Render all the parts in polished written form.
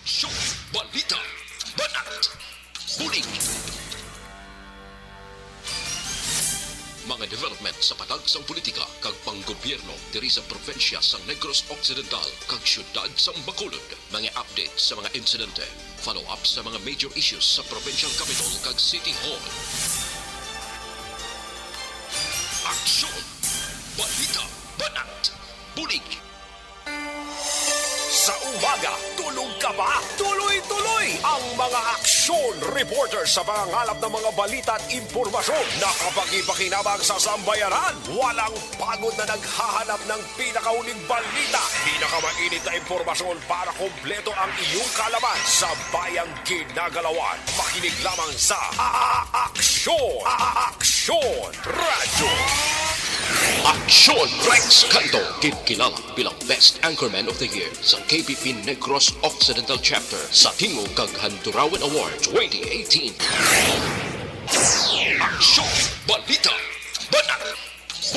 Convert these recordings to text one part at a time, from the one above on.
Aksyon, Balita, Banat, Bulig. Mga development sa patagsang politika kag panggobyerno diri sa probinsya sa Negros Occidental kag syudad sa Bacolod. Mga update sa mga insidente, follow-up sa mga major issues sa provincial capital kag City Hall. Aksyon, Balita, Banat, Bulig. Sa umaga, tulog ka ba? Tuloy-tuloy ang mga aksyon reporter sa pangangalap ng mga balita at impormasyon na kapag-ipakinabang sa sambayanan. Walang pagod na naghahanap ng pinakauling balita, pinakamainit na impormasyon para kompleto ang iyong kalaman sa bayang ginagalawan. Makinig lamang sa Aksyon! Aksyon Radio! Aksyon Rex Cantong, kilala bilang Best Anchorman of the Year sa KPP Negros Occidental Chapter sa Tingog kag Handurawan Award 2018. Aksyon, Balita, Banat,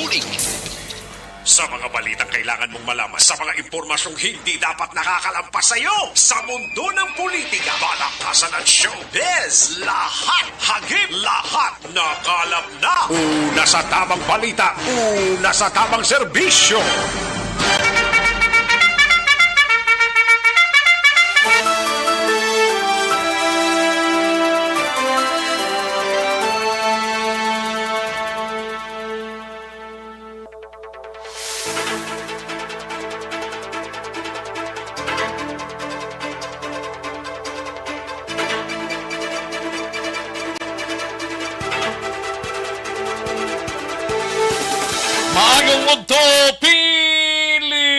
Bulig. Sa mga balitang kailangan mong malaman, sa mga impormasyong hindi dapat nakakalampas sa iyo, sa mundo ng politika, balakasan at showbiz, lahat hagip, lahat nakalap na. Una sa tamang balita, una sa tamang serbisyo. Maayong mugto, Pilipinas!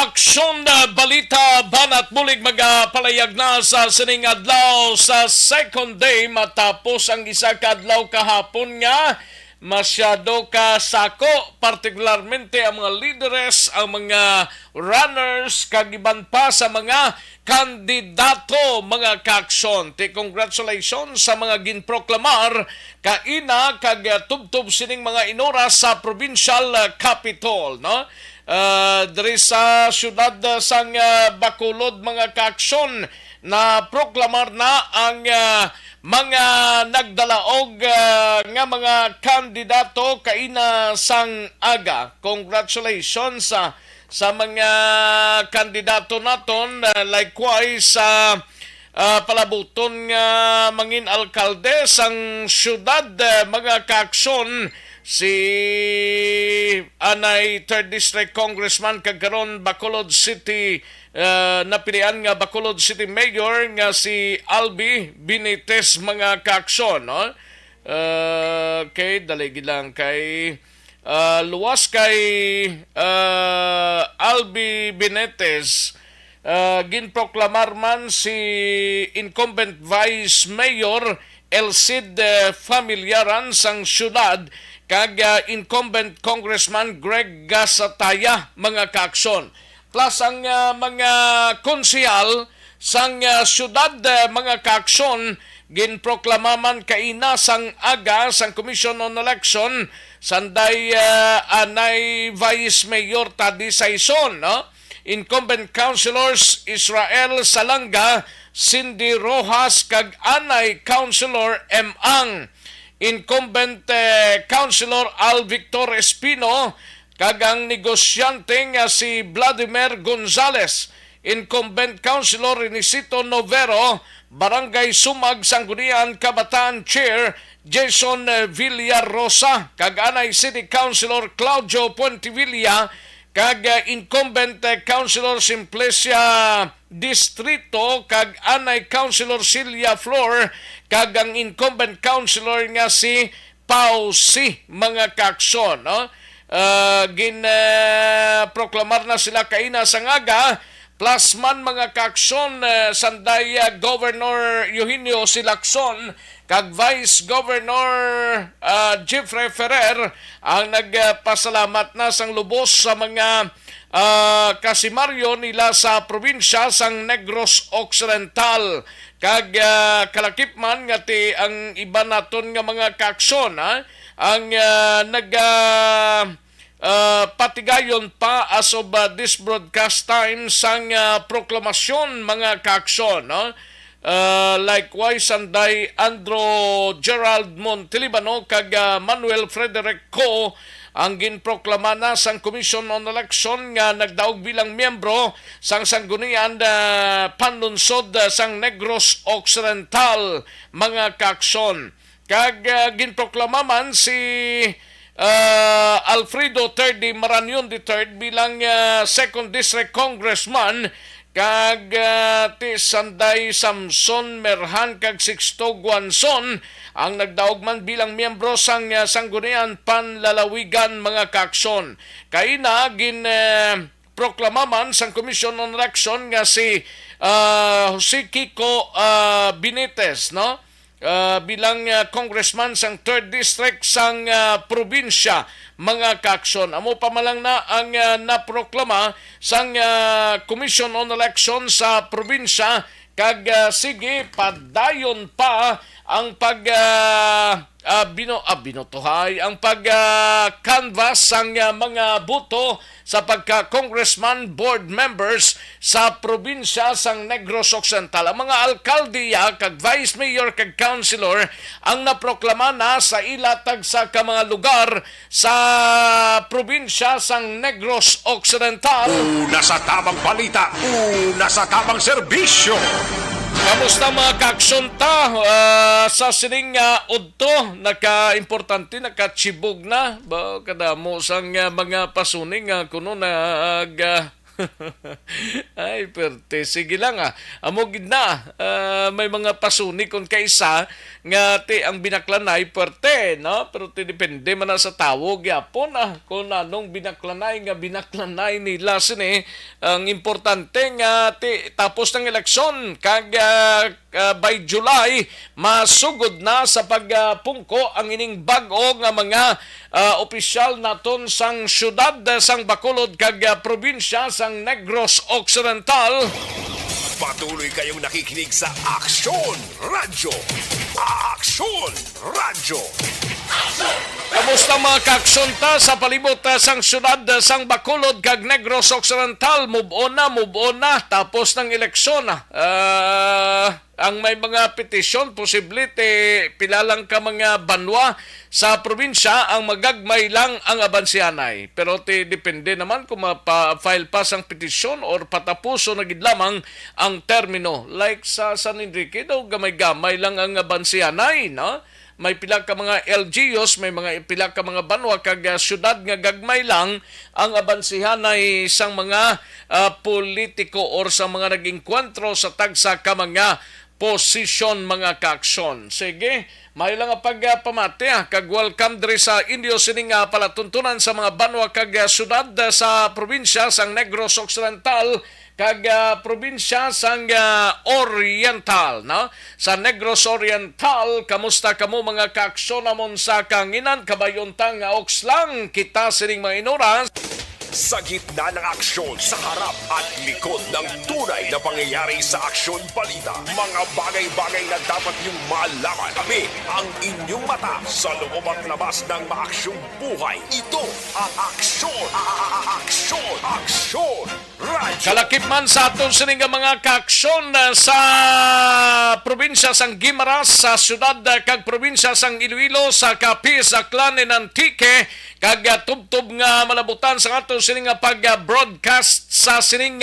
Aksyon na balita, Banat Bulig magapalayag na sa sining adlaw sa second day matapos ang isa ka adlaw kahapon nga masyado kasako, partikularmente ang mga leaders, ang mga runners, kagiban pa sa mga kandidato, mga kaaksyon. Congratulations sa mga ginproklamar kaina kag tubtob sining mga inora sa provincial capital, no? Diri sa syudad sang Bacolod, mga kaaksyon, na proklamar na ang mga nagdalaog nga mga kandidato kaina sang aga. Congratulations sa mga kandidato naton, likewise sa palabuton nga mangin alkalde sang syudad, mga kaaksyon, si anay 3rd District Congressman kagkaron Bacolod City napilian nga Bacolod City Mayor nga si Albi Benitez, mga kaaksyon, no? Okay, daligi lang kay luwas kay Albi Benitez, ginproklamar man si incumbent Vice Mayor Elcid Familiaran sang syudad kag incumbent Congressman Greg Gasataya, mga kaaksyon. Plus ang mga konsehal sang syudad, mga kaaksyon, ginproklamaman kaina sang aga sang Commission on Election sanday anay Vice Mayor Tadi Saison, no? Incumbent Councilors Israel Salanga, Cindy Rojas kag anay Councilor M. Ang. Incumbent Councilor Al Victor Espino kag ang negosyante nga si Vladimir Gonzales. Incumbent Councilor Inisito Novero, Barangay Sumag, Sanggunian, Kabataan Chair Jason Villarosa, kag anay City Councilor Claudio Puentevilla, kag incumbent Councilor Simplicia Distrito, kag anay Councilor Celia Flor, kag ang incumbent Councilor nga si Pausi, mga kaaksyon, no? Proklamar na sila kaina sa ngaga, plus man, mga kaaksyon, sanday Governor Eugenio Silacson kag Vice Governor Jeffrey Ferrer ang nagpasalamat na sang lubos sa mga kasimaryo nila sa probinsya sang Negros Occidental. Kag kalakip man nga ti ang iba naton nga mga kaaksyon, ang patigayon pa as of this broadcast time sang proklamasyon mga kaaksyon, no? Likewise anday Andro Gerald Montelibano kag Manuel Frederico ang ginproklama na sang Commission on Election nga nagdaog bilang miyembro sang sanggunian panlunsod sang Negros Occidental mga kaaksyon. Kag ginproklama man si Alfredo III Marañon III bilang 2nd District Congressman kag ti Sanday Samson Merhan kag Sixto Guanzon ang nagdaog man bilang miyembro sang sanggunian panlalawigan mga kaaksyon. Kay na proklama man sang Commission on Election nga si Jose Kiko Benitez, no? Bilang congressman sang 3rd District sang probinsya mga kaaksyon. Amo pa malang na ang naproklama sang Commission on Election sa probinsya kag sige padayon pa ang binotohay ang canvas sang mga boto sa pagka-congressman board members sa probinsya sang Negros Occidental. Ang mga alkaldiya kag vice mayor kag councilor ang naproklama na sa ilatag sa mga lugar sa probinsya sang Negros Occidental. Una sa tamang balita, una sa tamang serbisyo. Kamusta mga kaaksyon ta? Sa sining udto, naka-importante, naka-chibog na. Ba, kadamo sang mga pasuning kuno nag... Ay, perte. Sige lang Amo gid na. May mga pasuni kon kaysa nga ti ang binaklanay perte, no? Pero ti depende man na sa tawo gyapon kung anong binaklanay nila sini. Ang importante nga ti tapos ng eleksyon kag by July masugod na sa pagpungko ang ining bag-o nga mga opisyal naton sang syudad sang Bacolod kag probinsya sang Negros Occidental. Patuloy kayong nakikinig sa Aksyon Radio. Aksyon Radio. Kamusta mga kaaksyon ta sa palibot sang syudad sang Bacolod kag Negros Occidental? Move on na tapos ng eleksyon ang may mga petisyon posible pilalang ka mga banwa sa probinsya ang magagmay lang ang abansianay, pero depende naman kung mapa-file pa sang petisyon or patapuso na gid lamang ang termino. Like sa San Enrique daw gamay-gamay lang ang abansianay, no? May pila ka mga LGUs, may pila ka mga banwa kag syudad nga gagmay lang ang abansihanay sang mga politiko or sa mga nag-inkwentro sa tagsa ka mga posisyon mga kaaksyon. Sige, may lang pagpamati kag welcome diri sa Indio sining palatuntunan sa mga banwa kag syudad sa probinsya sang Negros Occidental kag probinsya sang Oriental, no? Sa Negros Oriental, kamusta kamo mga kaaksyon amon sa kanginan kabayuntang okslang kita sining mga inoras. Sa gitna ng aksyon, sa harap at likod ng tunay na pangyayari sa Aksyon Balita. Mga bagay-bagay na dapat niyong malaman. Kami ang inyong mata sa loob at labas ng maaksyong buhay. Ito ang Aksyon! Aksyon! Aksyon! Radyo! Kalakip man sa aton sining mga kaaksyon sa probinsya sang Guimaras, sa syudad kag probinsya sang Iloilo, sa Capiz, sa Aklan, Antique, kag tubtob nga malabutan sa aton sining pag-broadcast sa sining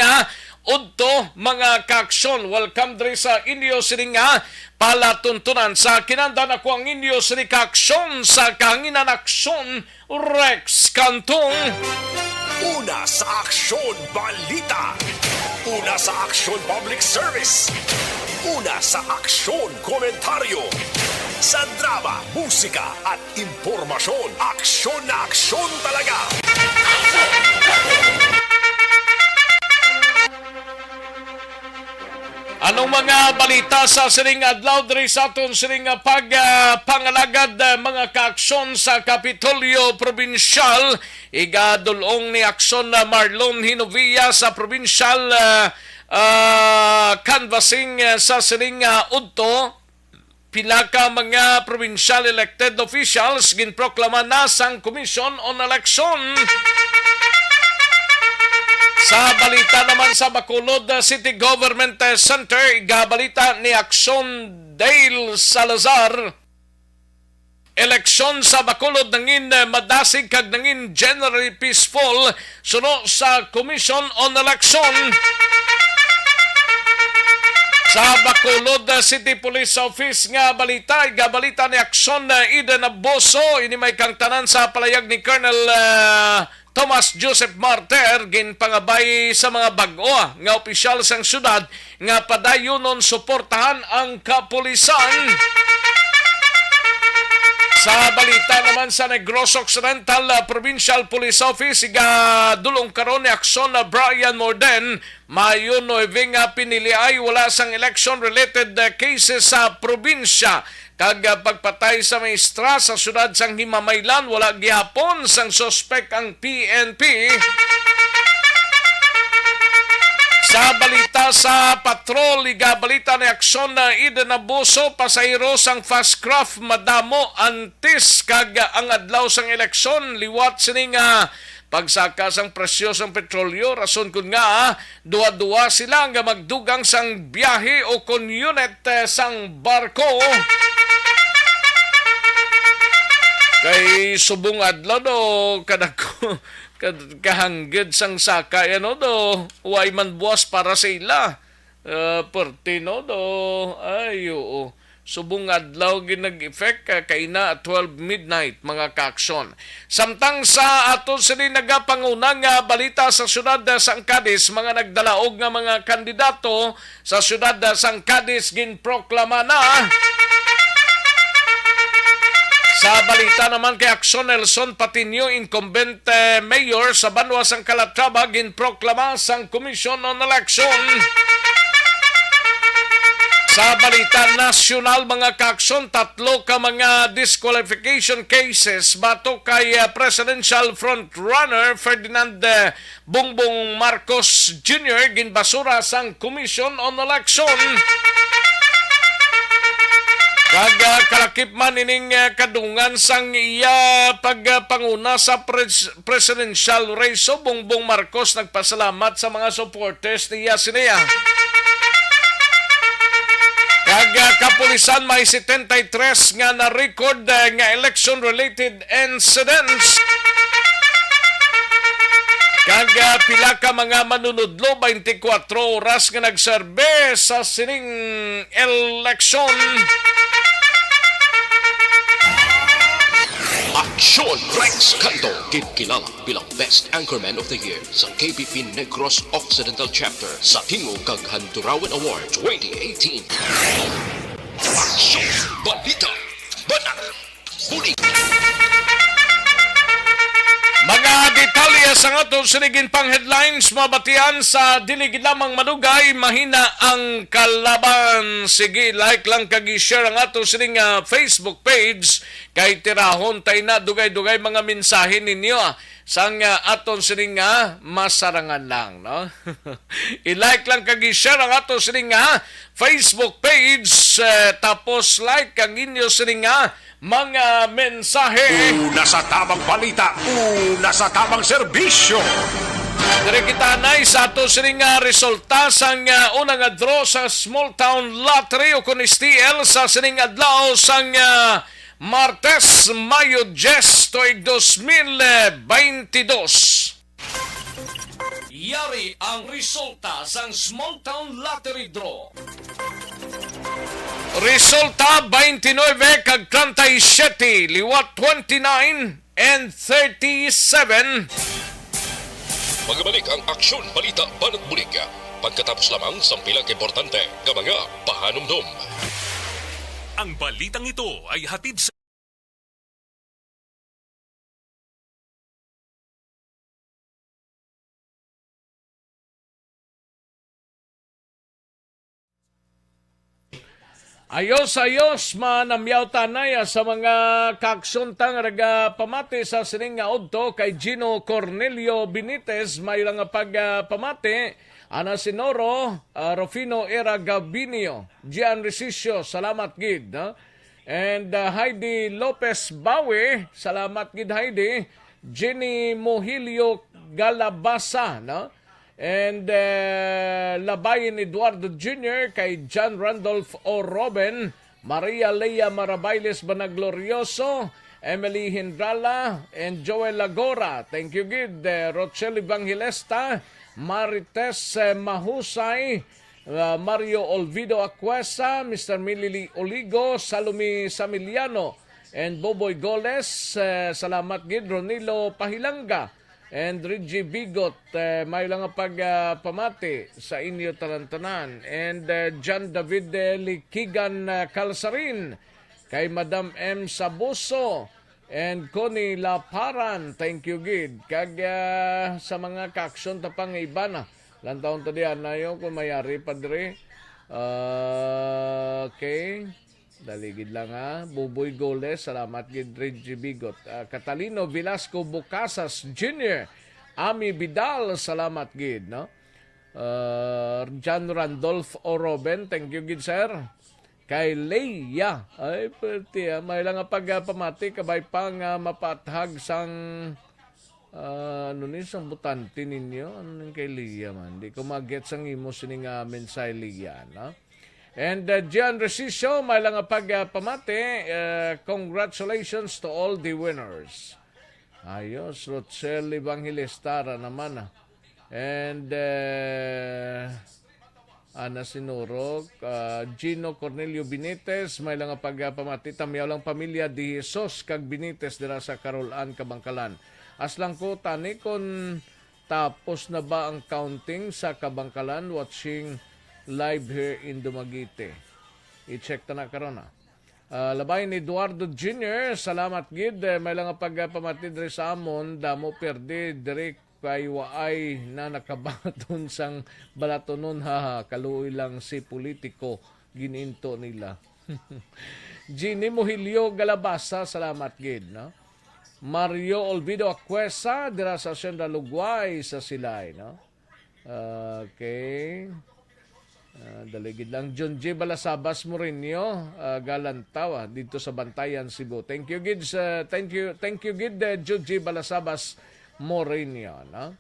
udto mga kaaksyon. Welcome diri sa inyo sining palatuntunan sa kinandan ako ang inyo sining kaaksyon sa kahanginan aksyon Rex Cantong. Una sa Aksyon Balita. Una sa Aksyon Public Service. Una sa Aksyon Komentaryo. Sa drama, musika at impormasyon. Aksyon na aksyon talaga. Anong mga balita sa sining adlaw diri sa aton sining pangalagad mga kaaksyon sa Kapitolyo Provincial? Igadulong ni Aksyon Marlon Hinovia sa provincial canvassing sa sining udto. pila ka mga provincial elected officials ginproklama na sang Commission on Election. Sa balita naman sa Bacolod City Government Center, igabalita ni Aksyon Dale Salazar, eleksyon sa Bacolod nangin madasig kag nangin generally peaceful suno sa Commission on Election. Sa Bacolod City Police Office nga balita, igabalita ni Aksyon Eden Abuso, ini may kang tanan sa palayag ni Colonel Thomas Joseph Marter ginpangabay sa mga bag-o nga opisyal sang syudad nga padayonon suportahan ang kapulisan. Sa balita naman sa Negros Occidental Provincial Police Office, igadulong karon ni Aksyon na Brian Morden, Mayo 9 nga piniliay wala sang election-related cases sa probinsya. Kag pagpatay sa maestra sa syudad sang Himamaylan, wala gihapon sang suspect ang PNP. Sa balita sa patrol, igabalita ni Aksyon na Eden Abuso, pasahero sang fast craft madamo antis kag ang adlaw sang eleksyon, liwat sining pagsaka sang presyo sang petrolyo, rason kun nga duwa-duwa sila nga magdugang sang biyahe o kon unit sang barko. Kay subong adlaw do kadako kahanggid sang saka ano do way man buwas para sa ila pertino do ay oo subong adlaw ginag-effect kay na at 12 midnight mga kaaksyon. Samtang sa aton sini nagapangunang balita sa syudad sang Cadiz, mga nagdalaog nga mga kandidato sa syudad sang Cadiz ginproklama na. Sa balita naman kay Aksyon Nelson Patinio, incumbent mayor sa Banwa sang Calatrava, ginproklama sang Commission on Election. Sa balita nasyonal mga kaaksyon, 3 ka mga disqualification cases bato kay presidential frontrunner Ferdinand Bongbong Marcos Jr. ginbasura sang Commission on Election. Kag kalakip man ining kadungan sang iya pagpanguna sa presidential race, Bongbong Marcos nagpasalamat sa mga supporters niya siniya. Kag kapulisan may 73 nga na-record nga election-related incidents. Kag pila ka mga manunudlo 24 oras nga nagserbe sa sining eleksyon. Aksyon Rex Cantong, kilala bilang Best Anchorman of the Year sa KBP Negros Occidental Chapter sa Tingog kag Handurawan Award 2018. Aksyon Balita, Banat, Bulig. Mga detalye sa atong sinigin pang headlines, mabatian sa diligid lamang madugay, mahina ang kalaban. Sige, like lang kag-share ang atong sining Facebook page, kay tirahon tayo na dugay-dugay mga mensahe ninyo sang aton sining masarangan lang, no? I-like lang kag-share ang aton sining Facebook page, tapos like ang inyo sining mga mensahe. Una sa tamang balita, una sa tamang serbisyo. Dire kita na sa ato sining resulta sang unang draw sa Small Town Lottery o kun STL sa sining adlaw sang Martes, Mayo 10, tuig 2022. Yari ang resulta sang Small Town Lottery Draw. Resulta 29 kag 37, liwat 29 and 37. Magbalik ang Aksyon Balita Banat Bulig pagkatapos lamang sa pilang importante nga mga pahanumdum. Ang balitang ito ay hatid sa Ayos manamyaw tanay sa mga kaksuntang raga pamati sa sining nga odto kay Gino Cornelio Benitez, may lang pagpamati Ana Sinoro, Rufino Era Gabinio, Gian Resisio, salamat gid. No? And Heidi Lopez Bawe, salamat gid Heidi. Jenny Mohilio Galabasa, no? And Labayin Eduardo Jr. kay John Randolph O. Robin, Maria Leia Marabayles Banaglorioso, Emily Hindrala, and Joel Lagora. Thank you, Gid. Rochelle Evangelista, Marites Mahusay, Mario Olvido Aquesa, Mr. Milili Oligo, Salome Samiliano, and Boboy Goles. Salamat, Gid. Ronilo Pahilanga, and Reggie Bigot, may lang pagpamati sa inyo talantanan. And John David Likigan Kalsarin, kay Madam M. Sabuso, and Connie Laparan. Thank you, Gid. Kag sa mga kaaksyon tapang iba na. Lantaon to diyan na yun kung mayari padre. Okay. Daligid lang ha. Buboy Goles, salamat gid Reggie Bigot. Catalino Velasco Bucasas Jr., Ami Vidal, salamat gid, no? John Randolph Oroben, thank you gid sir. Kay Leia, ay pati may lang pagpamati kabay pang mapathag sang ano ni sang butante ninyo, ano ning kay Leia man. Di ko mag-get sang imo sining mensahe Leia, no? And Gian Resisio, may lang pagpamati. Congratulations to all the winners. Ayos, Rochelle Evangelista naman. And Ana Sinurok, Gino Cornelio Benitez, may lang pagpamati. Tamyaw lang pamilya di Jesus kag Benitez dira sa Carolan, Kabangkalan. Aslang ko, tani kon tapos na ba ang counting sa Kabangkalan, watching live here in Dumaguete. I-check ta na karon na. Labay ni Eduardo Jr., salamat gid. May lang pagpamati diri sa amon, damo perde diri kay waay na nakabaton sang balatonon ha. Kaluoy lang si politiko gininto nila. Ginny Mohilio Galabasa, salamat gid, no? Mario Olvido Aquesa dira sa Senda Lugway sa Silay, no? Okay. Daligid lang John J. Balasabas Morinio, Galantawa dito sa Bantayan, Cebu. Thank you gid thank you gid John J. Balasabas Morinio, no?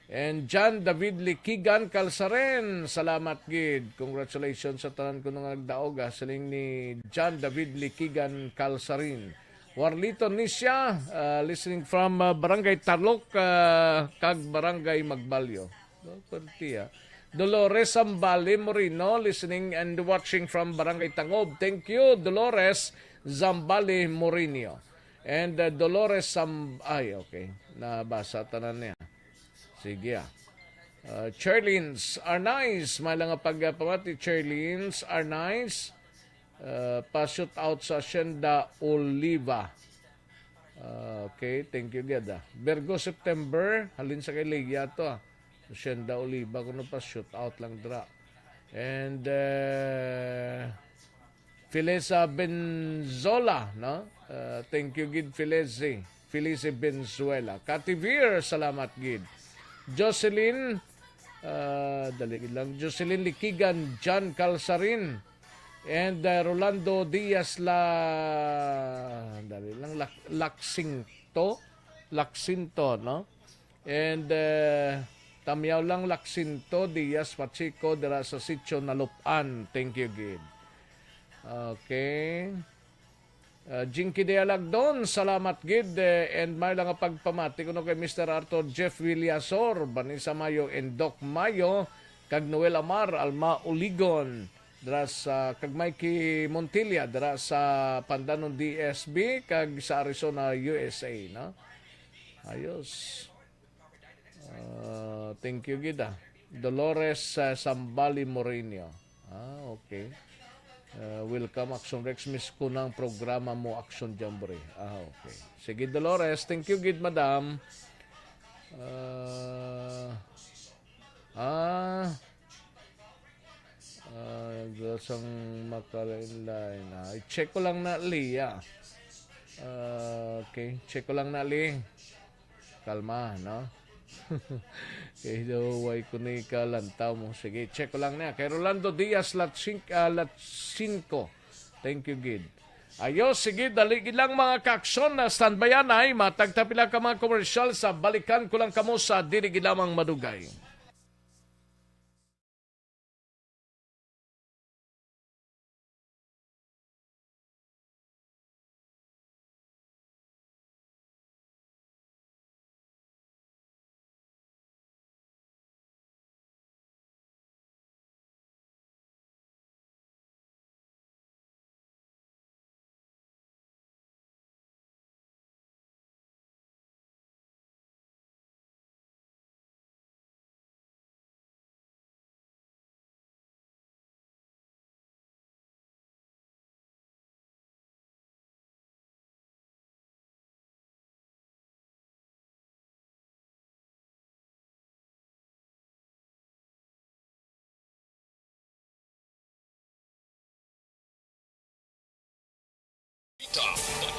And John David Likigan Kalsaren, salamat gid. Congratulations sa tanan ko nung nagdaog siling ni John David Likigan Kalsarin. Warlito Nisya, listening from Barangay Tarlok, kag Barangay Magbalyo. Pertiya. Dolores Zambale Morino, listening and watching from Barangay Tangob. Thank you, Dolores Zambale Morino. And Dolores okay. Nabasa tanan niya. Sige Charlins are nice. May lang pagpamati. Charlins are nice. Pa-shoot out sa Shenda Oliva. Okay, thank you, Geda. Virgo September, halin sa kay Ligia to Shenda Oliva, kuno pa shoot out lang dra. And Filesa Benzola, no? Thank you gid Filese Benzuela. Kativir, salamat gid. Jocelyn, dali lang. Jocelyn Likigan, John Calsarin, and Rolando Diaz dali lang Laksinto, no? And tamyaw lang Laksinto Diaz Pachico dira sa Sitio Nalupan. Thank you gid. Okay. Jinky de Alagdon, salamat gid. And may lang pagpamati kuno kay Mr. Arthur Jeff Villasor, Vanessa Mayo and Doc Mayo, kag Noel Amar, Alma Uligon, dira sa kag Mikey Montilla dira sa Pandanon DSB, kag sa Arizona USA, no? Ayos. Thank you gid. Dolores Sambali Moreno. Okay. Welcome Aksyon Rex, miss ko ng programa mo Aksyon Jamboree. Okay. Sige Dolores, thank you gid madam. Gasang makalain. I-check ko lang na Lia. Okay, check ko lang na Li. Kalma, no? Kay way ko ni kalantaw mo. Sige, check ko lang na. Kay Rolando Diaz Latsinko. Thank you, Gid. Ayos, sige, daligid lang mga kaksyon na standbayan ay matagtapila ka mga komersyal sa balikan ko lang kamo sa diligid lamang madugay.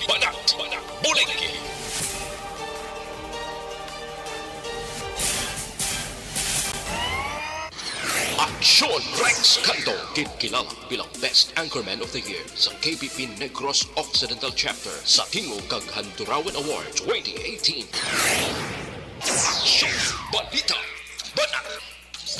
Banat, Bulig. Aksyon Rex Cantong, kilala bilang Best Anchorman of the Year sa KBP Negros Occidental Chapter sa Tingog kag Handurawan Awards 2018. Aksyon Balita, Banat,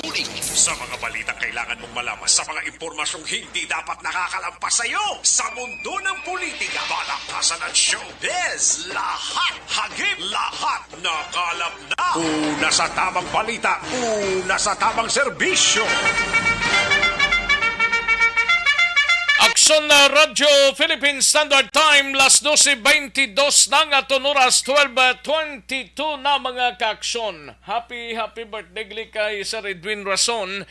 Bulig. Sa mga balitang kailangan mong malaman, sa mga impormasyong hindi dapat nakakalampas sa iyo, sa mundo ng politika, balakasan at showbiz, lahat, hagip, lahat, nakalap na. Una sa tamang balita, una sa tamang serbisyo. Aksyon na Radyo Philippine Standard Time, las 12:22 na nga oras, 12:22 na mga kaaksyon. Happy birthday gali kay Sir Edwin Rason,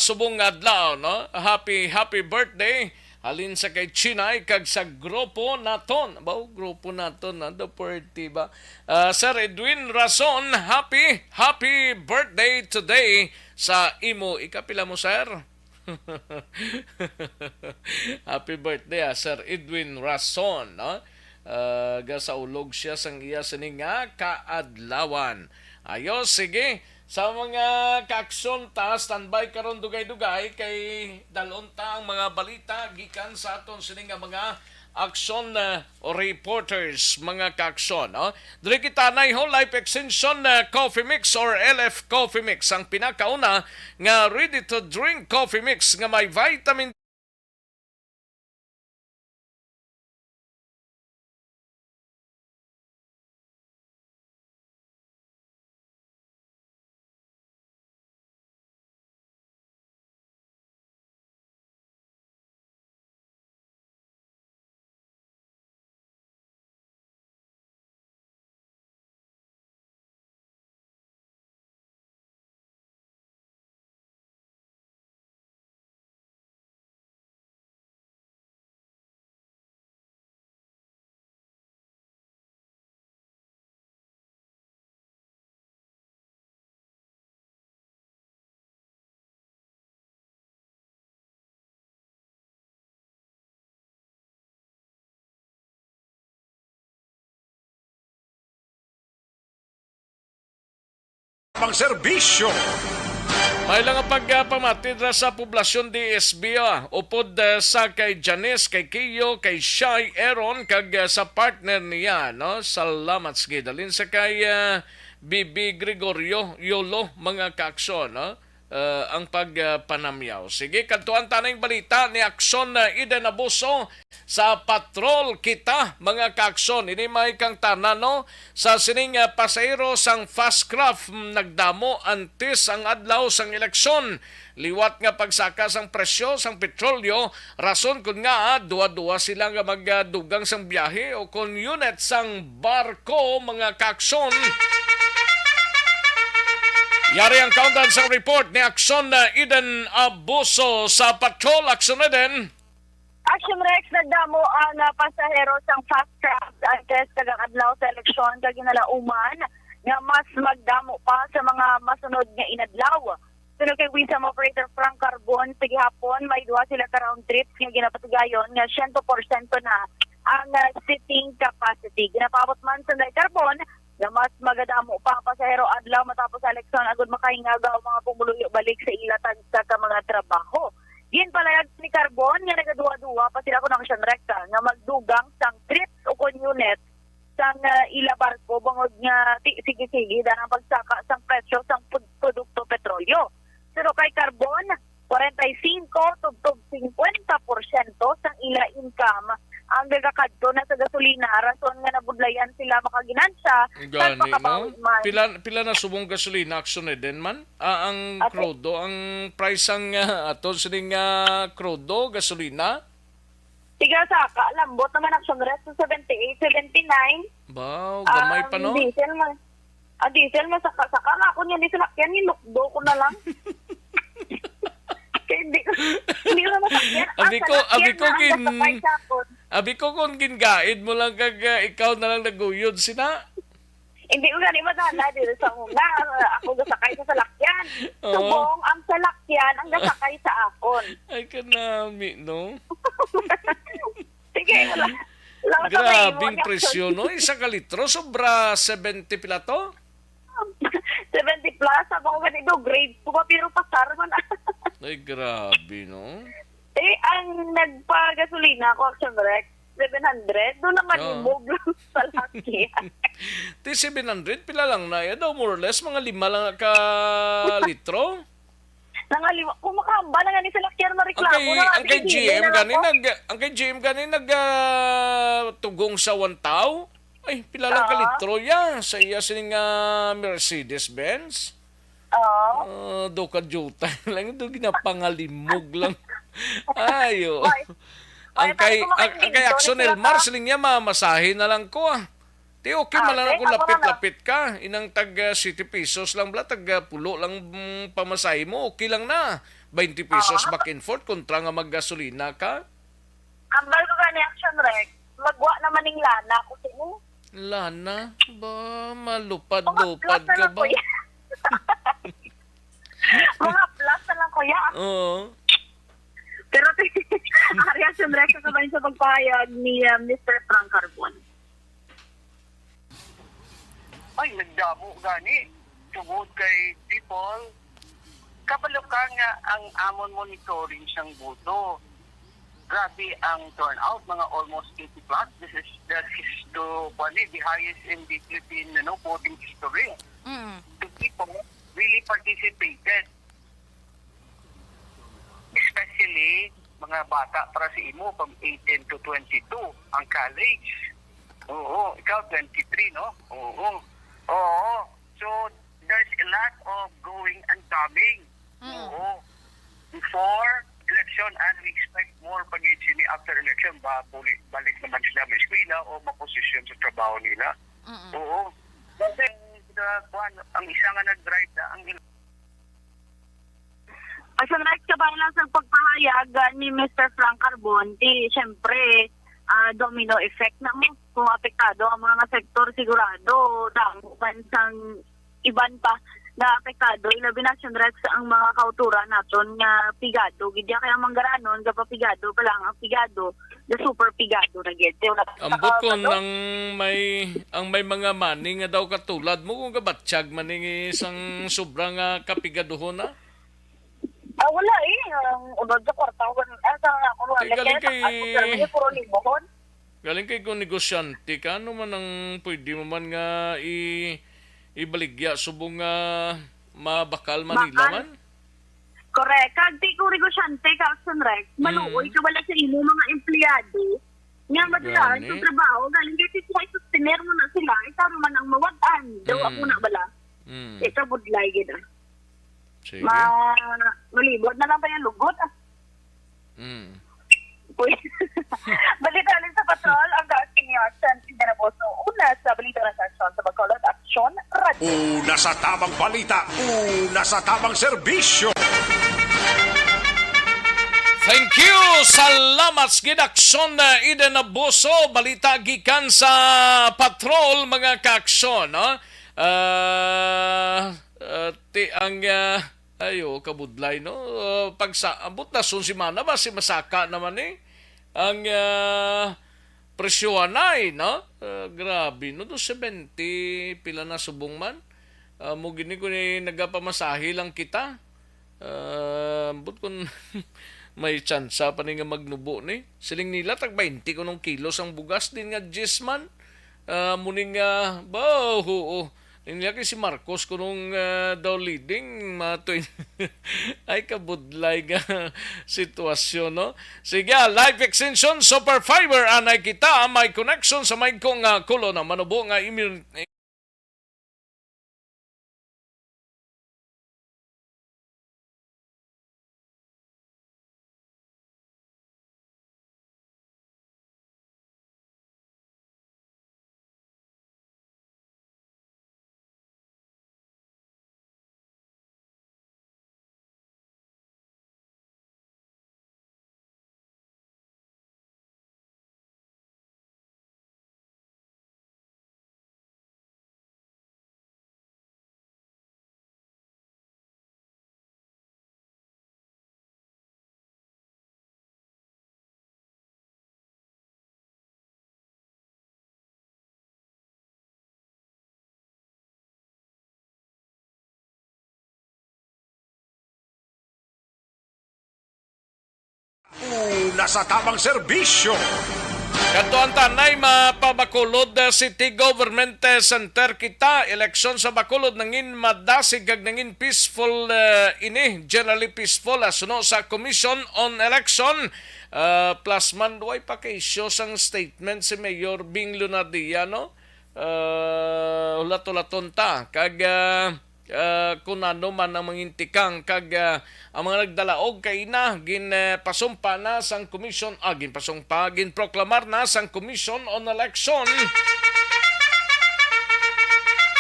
subong adlaw, no? Happy birthday. Halin sa kay Chinay kag sa grupo naton. Grupo naton na the party ba? Sir Edwin Rason, happy birthday today sa imo. Ikapila mo, sir? Happy birthday, Sir Edwin Rason, no? Gasaulog siya sang iya sining nga kaadlawan. Ayos, sige. Sa mga kaakson ta, standby karon dugay-dugay kay dalon ta ang mga balita gikan sa aton sining nga mga aksyon reporters, mga kaakson. No? Dili kita na Whole Life Extension Coffee Mix or LF Coffee Mix. Ang pinakauna nga ready-to-drink coffee mix nga may vitamin Pang serbisyo. may lang ang pagpamatid sa poblasyon di SB upod sa kay Janice, kay Kiyo, kay Shai Aaron kag sa partner niya, no? Salamat sige dalin sa kay Bibi Gregorio Yolo, mga kaaksyon, no? Ang pagpanamyaw. Sige, kantuan tanang balita ni Aksyon Eden Abuso sa patrol kita, mga kaaksyon. Ini may kang tanano sa sining pasahero sang fast craft nagdamo antes ang adlaw sang eleksyon. Liwat nga pagsaka sang presyo sang petrolyo, rason kun nga duwa-duwa sila nga magdugang sang biyahe o kun unit sang barko, mga kaaksyon. Yari ang countdown sa report ni Aksyon Eden Abuso sa Patrol. Aksyon Eden. Aksyon Rex, nagdamo ang pasahero sang fast craft antes kagang adlaw sa eleksyon kag ginalauman nga mas magdamo pa sa mga masunod nga inadlaw. Sunod kay Wisdom Operator Frank Carbon, sa gihapon may duha sila ka round trips nga ginapatugayon nga 100% na ang seating capacity. Ginapaabot man sa Carbon nga mas magadamo pa pasahero adlaw matapos sa eleksyon seleksyon agud makahingagaw mga pumuluyo balik sa ilatag sa mga trabaho. Gin palayag ni Carbon nga nagaduwa-duwa pa sila ko ng Aksyon Rekta nga magdugang sang trips o kon unit sang ila barko bangod nga sige-sige danang pagsaka sang presyo sang produkto petrolyo. Pero kay Carbon 45 tubtob 50% sang ila income ang gagakadto na sa gasolina rason nga nabudlayan sila makaginansya Gani, no? Pila na subong gasolina aksyon din man? Ang Okay. crudo, ang price ang aton sining crudo, gasolina? Tiga saka lambot naman Aksyon Rest 78, 79. Wow, gamay pa no? Diesel man. Diesel man saka na ako niya di sinakyan nilukdo ko na lang. Kaya hindi ko na masakyan. Abi ko kung gingaid mo lang kag ikaw na lang naguyod sina. Hindi ko gani madala dito sa una. Ako gasakay sa salakyan. Oo. Subong ang salakyan ang gasakay sa akon. Ay kanami no. Sige, wala. Grabing presyo no. Isa ka litro sobra 70 pila to. 70 plus. Ako ganito, grade 2 pa, pero pasar man. Ay grabe no. Ang nagpagasolina ko, Aksyon Rec, 700. Doon naman imog lang sa lakyan. Ti 700 pila lang na ya daw more or less mga 5 lang ka litro. Nangaliwa. Kung makahamba na nga ni sa lakyan na reklamo. Ang kay GM gani nag tugong sa 1 tao. Ay pila lang ka litro ya sa iya sining Mercedes-Benz. Do ka juta lang do ginapangalimog lang. Ayo. Ang kay Aksyon Elmar siling niya mamasahe na lang ko Ti okay man lang ako lapit-lapit ka. Inang tag 70 pesos lang bla tag pulo lang pamasahe mo. Okay lang na. 20 pesos back and forth kontra nga maggasolina ka. Ambal ko gani Aksyon Rec. Magwa naman ning lana ko sino. Lana ba malupad-lupad ka ba? Mga plus na lang kuya. Oo. Pero ang reaksyon Rec sa sa pagpahayag ni Mr. Frank Carbon. Ay, nagdamo gani. Tungod kay people, kabalo ka nga ang amon monitoring siyang buto. Grabe ang turnout, mga almost 80 plus. This is the highest in the Philippine voting history. The people really participated. Especially mga bata para sa imo, from 18 to 22, ang college. Oo, ikaw 23, no? Oo. So, there's a lot of going and coming. Oo. Before election, and we expect more pag-ibig after election, balik naman sila may eskwela o maposisyon sa trabaho nila. Oo. Kasi, ang isa nga nag-drive na, ang Aksyon Rec, kabay lang sa pagpahayag ni Mr. Frank Carbon, siyempre, domino effect na mo kung apektado ang mga sektor sigurado damo bansang iban pa na apektado ilabi na Aksyon Rec ang mga kauturan naton nga pigado gidya kaya manggaranon kapapigado pa lang ang pigado the super pigado na gid Ambot ko nang may mga mani nga daw katulad mo kung kabatsyag maning isang sobrang kapigaduhon na. Wala ang unod sa kwarta sa Galing kay kung negosyante ka, ano man ang pwede mo man nga ibaligya subong mabakal Manila man? Correct. Kag di ko negosyante ka Aksyon Rec, maluoy ka wala sa imo mga empleyado nga madalas sa trabaho, galing kay kung i-sustainer mo na sila, ikaw naman ang mawadan. Daw ako na bala. Ito budlay gid Sige. Malibot na lang pa yung lugot Balita ulit sa patrol ang dating Aksyon Sindanaboso. Una sa balita ng Aksyon sa Bacolod Aksyon Radio. Una sa tamang balita, una sa tamang serbisyo. Thank you! Salamat gid Aksyon na Idanaboso. Balita gikan sa patrol mga kaaksyon. No? Ayo kabudlay no pagsaabot na sun si mana ba si masaka naman ang presyo anay no grabe no do 70 pila na subong man mo gini ko ni nagapamasahe lang kita. But kung may tsansa pa ni nga magnubo ni. Siling nila tag 20 ko nung kilos ang bugas din nga gisman. Muning oo. Nila kay si Marcos kunong daw leading matoy ay kabudlay nga sitwasyon, no? Sige, life extension super fiber anay kita may connection sa may kong kulo na manubo nga immune. Nasa tamang serbisyo. Katuan tanay mapabakulod City Government Center kita eleksyon sa Bacolod nangin madasig kag nangin peaceful ini generally peaceful suno sa Commission on Election plus man way pa kay sang statement si Mayor Bing Lunardia, no? Ulat-ulaton ta kag kung ano man ang mangintikang kag ang mga nagdalaog kay na pasumpa na sang commission ginproklamar na sang Commission on Election.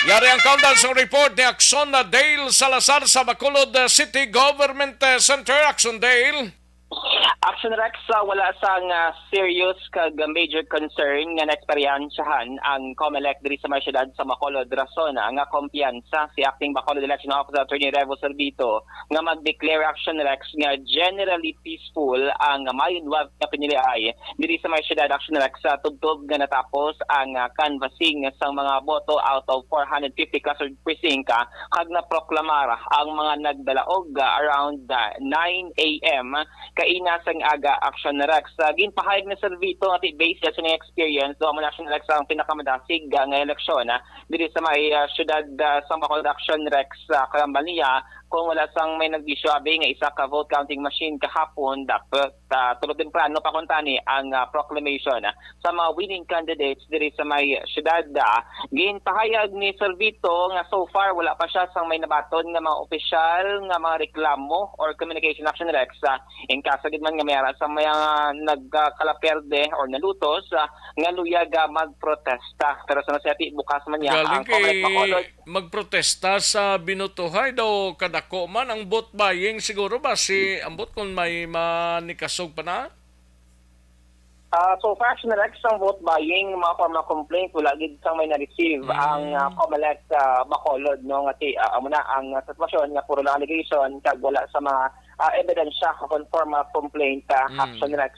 Yari ang countdown sa report ni Aksyon na Dale Salazar sa Bacolod City Government Center. Aksyon Dale. Action Rex, wala sang serious kag major concern nga na-eksperyensyahan ang COMELEC diri sa mga syudad sa Bacolod. Rason nga kumpiyansa si Acting Bacolod Election Officer Attorney Revo Servito nga mag-declare Action Rex nga generally peaceful ang mayunwag nga piniliay diri sa mga syudad. Action Rex tugtog nga natapos ang canvassing sa mga boto out of 450 clustered precinct kag na-proklamar ang mga nagdalaog around 9 a.m. kaina sang aga Action Rex. Ginpahayag na Servito at based sa niyang experience do ang Action Rex ang pinakamadasig nga eleksyon diri sa may syudad sa Bacolod. Action Rex Kalambania kung wala sang may nagbisyo abi nga isa ka vote counting machine kahapon dapat tulod din plano pakuntani ang proclamation sa mga winning candidates diri sa may syudad. Ginpahayag ni Servito nga so far wala pa siya sang may nabaton nga mga opisyal nga mga reklamo or communication. Action Rex in kaso gid man nga mayara sa mga nagkalaperde or nalutos nga luyag magprotesta pero sa nasati bukas man niya ang COMELEC Bacolod magprotesta sa binutuhay daw kadako man ang vote buying siguro ba si ambot kung may manikasog pa na. So far, Action Rex ang vote buying, mga form ng complaint, wala gid sang may na-receive ang COMELEC Bacolod, no? Ngati, muna ang sitwasyon nga puro lang allegation, kag wala sa mga ebidensya conform complaint. Action Rex.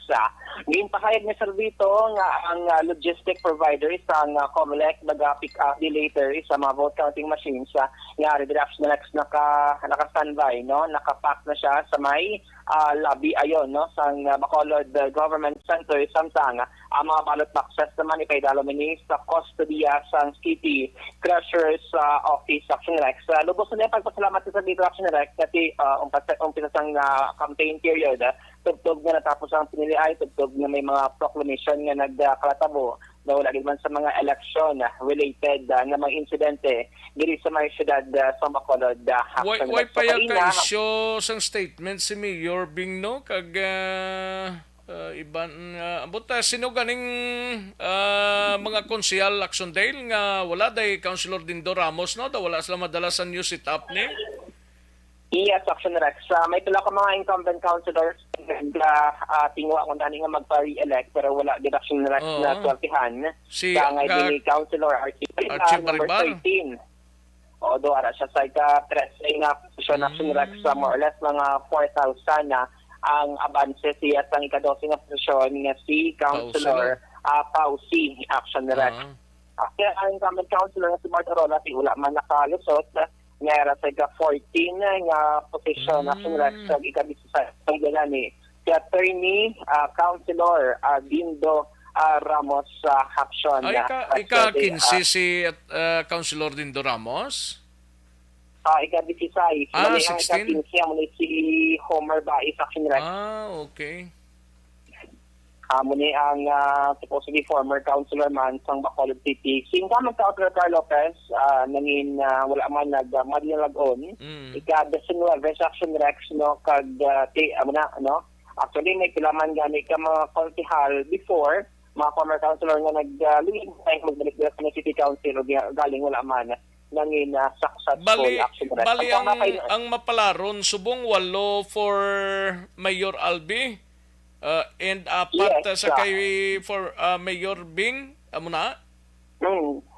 Ginpahayag ni Servito nga ang logistic provider sa COMELEC nag-pick up later sa mga vote counting machines nga Action Rex naka-standby, no? Nakapack na siya sa may lobby ayon, no, sa Bacolod Government Center. Samtang ang mga ballot boxes naman ipaidalo ni sa kustodiya sa City Treasurer's Office. Action Rex. Lubos na pagpasalamat sa dito Action Rex kasi umpisa sang campaign period. Tugtog na natapos ang piniliay, tugtog na may mga proclamation nga nagkalatabo na wala man sa mga election related nga mga insidente diri sa mga syudad sa Bacolod. Why pa ka isyo sang statement si Mayor Bing, no? Kag iban abot sino ganing mga konsyal Action Dale nga wala day Councilor Dindo Ramos, no? Da wala sila madala sa new setup ni. Yes, Action Rex. May tula ka mga incumbent councilors tingwa kung dani nga magpa-re-elect pero wala din Action Rex na sweltihan. Si ni Councilor Archie number 13. O do ara siya sa ika-3 nga position. Action Rex more or less mga 4,000 na ang abanse siya sa ika-12 nga posisyon nga si Councilor Pausi. Action Rex. Kaya ang incumbent councilor na si Mark Arola, si wala man nakalusot, nga sa 14 nga position Action Rex sa ikabisi sa ni si Attorney Councilor Dindo Ramos sa Action. Ika-15 si Councilor Dindo Ramos? Ikabisi sa 16? Ang muli si Homer Baez Action Rex. Okay. Muni ang supposedly former councilor man sang Bacolod City. Si incumbent Councilor Carl Lopez, nangin wala man nagmadlagon. Ika-19 Action Rex, no, actually may pilaman gani ka mga konsihal before, mga former councilor nga naglingin magbalik sa city council o galing wala man nangin successful Action Rex. Bali ang mapalaron subong 8 for Mayor Albi. And apat sa kay for Mayor Bing amo na.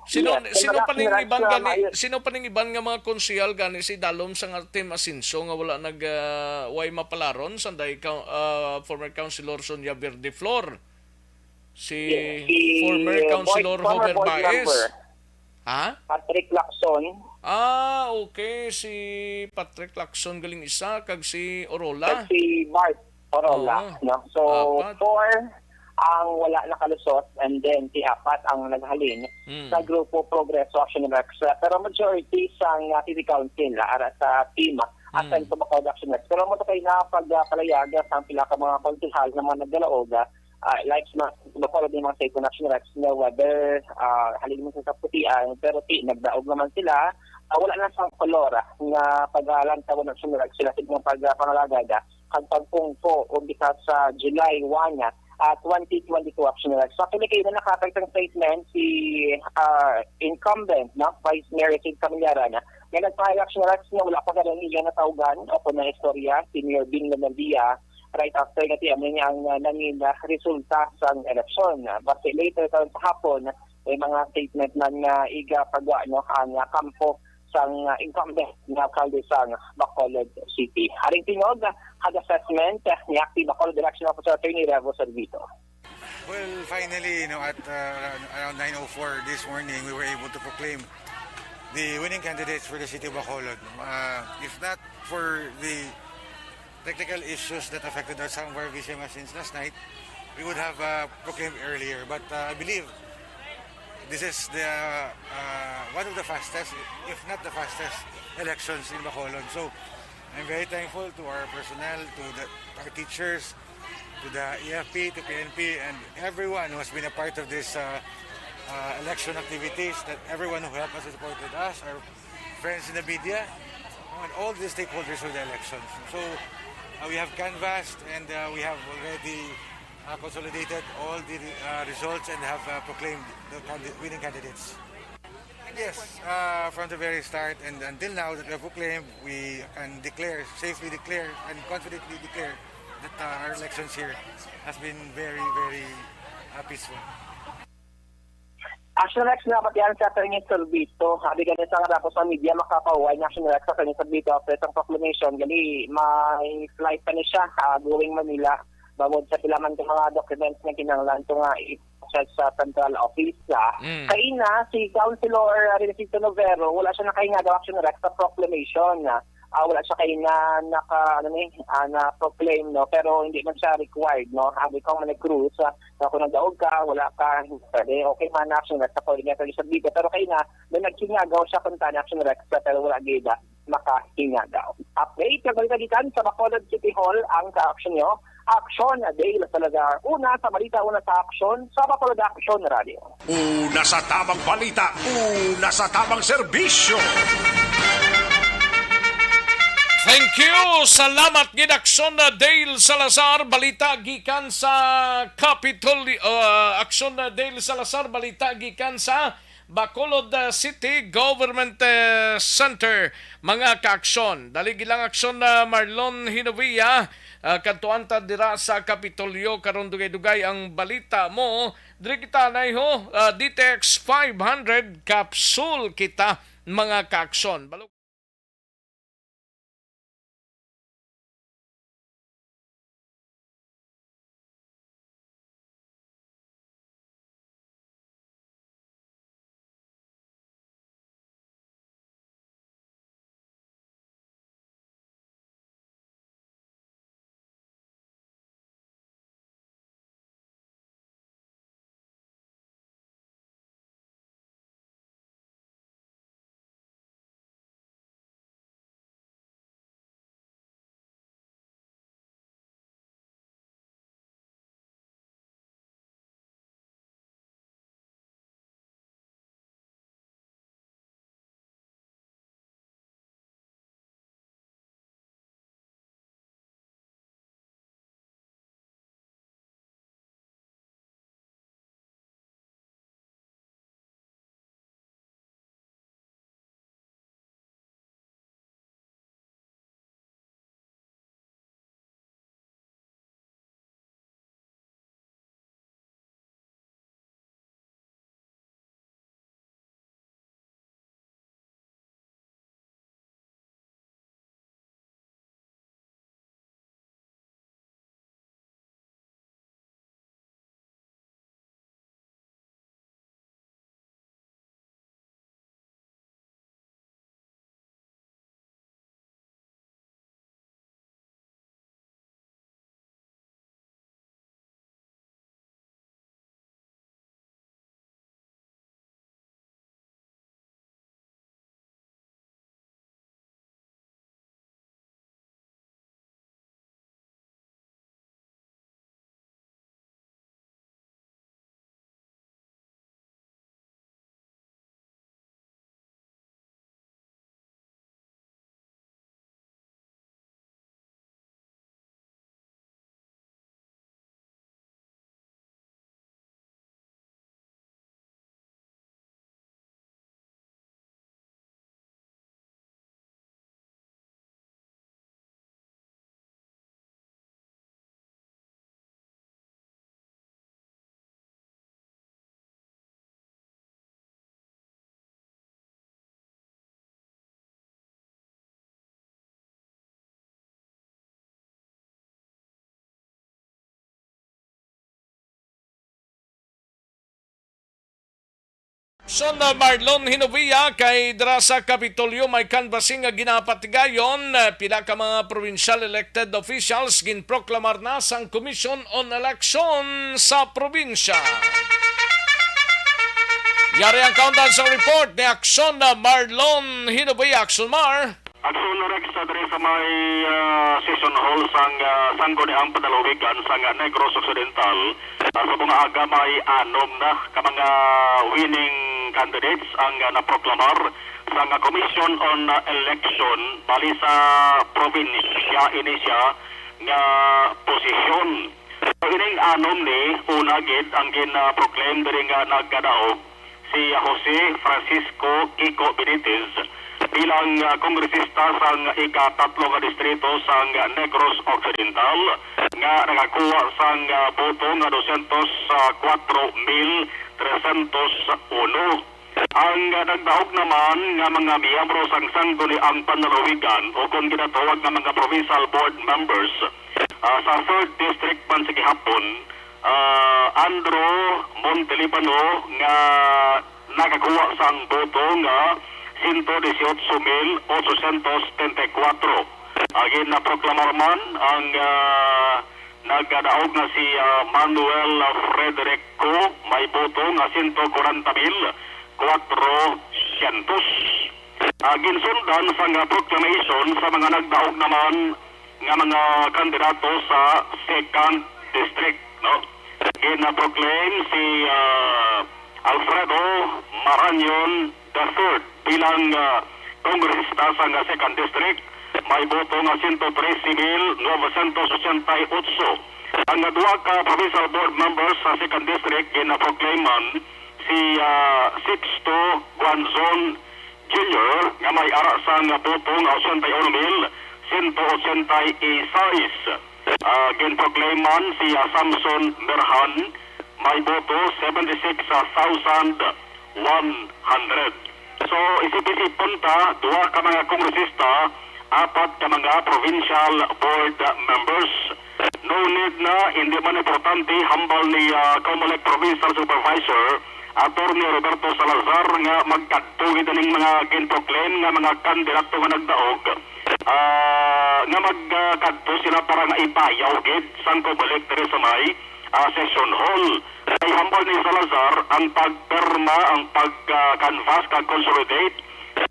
Sino pa ning iban nga mga konsehal gani si Dalom sa Team Asinso nga wala way mapalaron sanday former councilor Sonia Verde Flor. Si former councilor Homer Baez. Patrick Lacson. Okay, si Patrick Lacson galing isa kag si Orola. Kag si Bart Orola, no? So, 4 ang wala nakalusot and then si 4 ang naghalin sa Grupo Progreso Action Rex. Pero majority sa City Council ara sa team asan sa Bacolod Action Rex. Pero mo kay na pagpalayag sa pila ka mga konsehal na mga nagdalaog like sa Bacolod ng mga Second Action Rex na whether halin mo sa kaputian pero nagdaog naman sila. Wala na sa kolor nga paghalantaw ng Action Rex sila sa pagpangalagada ang pagpungpo o bikas sa July 1 2022 Action Rex. So, actually kayo na nakapagtang statement si incumbent na Vice Mayor Sid Camillaran na nagpahal Action Rex na wala pa ganun niya nataugan o kung na istorya si Mayor Bing Lanandia right after na tiyan niya ang nangin resulta sa eleksyon. But later sa hapon, may mga statement na iga pagwa ang kampo sang incumbent na alcalde sang Bacolod City. Haring tingog, assessment ni Active Bacolod Election Officer Attorney Revo Servito. Well, finally, at around 9:04 this morning, we were able to proclaim the winning candidates for the city of Bacolod. If not for the technical issues that affected our sound of our VCM machines last night, we would have proclaimed earlier. But I believe this is the one of the fastest, if not the fastest, elections in Bacolod. So I'm very thankful to our personnel, to our teachers, to the EFP, to PNP, and everyone who has been a part of this election activities, that everyone who helped us and supported us, our friends in the media, and all the stakeholders of the elections. So we have canvassed and we have already consolidated all the results and have proclaimed the winning candidates. Yes, from the very start and until now that we have proclaimed, we can safely declare and confidently declare that our elections here has been very, very peaceful. Action Rex na patiyan sa Attorney Servito. Habi ganit sa karapos sa media makapaway ng Action Rex sa Attorney Servito after itong proclamation. Gali, may flight pa ni siya going Manila. Bawod sa pilaman ng mga documents na kinanglan ito nga sa central office. Kaya na, si Councilor Renesito Novero, wala siya nakahinga daw Action Rex sa proclamation. Wala siya kayo na-proclaim, no? Pero hindi man siya required, no? Habi kang manag-cruise, kung nagdaog ka, wala ka, okay man Action Rex sa coordinator sa Bida. Pero kayo na nagkingagaw siya kung na Action Rex, pero wala gida makahingagaw. Update, kagalitan sa Bacolod City Hall ang ka-action nyo. Aksyon Dale Salazar. Una sa balita, una sa aksyon sa Bacolod Aksyon Radio. Una sa tamang balita, una sa tamang serbisyo. Thank you. Salamat gid Aksyon Dale Salazar, balita gikan sa Capitol. Aksyon Dale Salazar, balita gikan sa Bacolod City Government Center. Mga kaaksyon, dali gilang aksyon na Marlon Hinovia, kantuan ta dira sa Kapitolyo karon dugay-dugay ang balita mo. Diri kita nay ho, DTX 500 capsule kita mga kaaksyon. So na Marlon Hinovia kay dira sa Kapitolyo may canvassing nga ginapatigayon. Pila ka mga provincial elected officials ginproklamar na sang Commission on Election sa probinsya. Yari ang countdown sa report ni Aksyon na Marlon Hinovia. Aksyon Mar. Aksyon Rex sa diri sa may session hall sang Sangguniang Padalawigan sang Negros Occidental. Sa mga aga may anom na ka mga winning candidates ang naproklamar sa Commission on Election bali sa probinsya ini siya nga posisyon. So ining anom ni una gid ang gina-proclaim diri nga nagkadaog si Jose Francisco Kiko Benitez bilang kongresista sang ika-3 nga distrito sang Negros Occidental nga nakakuha sang boto nga 204,301. Ang nagdaog naman nga mga miyembro sang Sangguniang Panlalawigan o kung ginatawag nga mga provincial board members sa 3rd district man sa gihapon, Andro Montelibano nga nakakuha sang boto nga 118,874. Agin na proklamar man ang nagdaog nga si Manuel Frederico may boto nga 140,400. Ginsundan sa nga proclamation sa mga nagdaog naman nga mga kandidato sa 2nd district, no? Gina-proclaim si Alfredo Maranyon III bilang kongresista sa 2nd district may boto nga 113,988. Ang duwa ka provincial board members sa 2nd district gina-proclaiman si Sixto Guanzon Jr. nga may ara sa boto nga 81,186. Gin-proclaiman si Samson Berhan may boto 76,100. So isip-isipon ta, duwa ka mga kongresista, 4 ka mga provincial board members. No need na, hindi man importante, hambal ni Comelec Provincial Supervisor Attorney Roberto Salazar nga magkatugid ning mga gin-proclaim nga mga kandidato nga nagdaog nga magkadto sila para nga ipayaw gid sang Comelec diri sa may session hall. Ay hambal ni Salazar ang pagperma, ang pag-canvass, kag-consolidate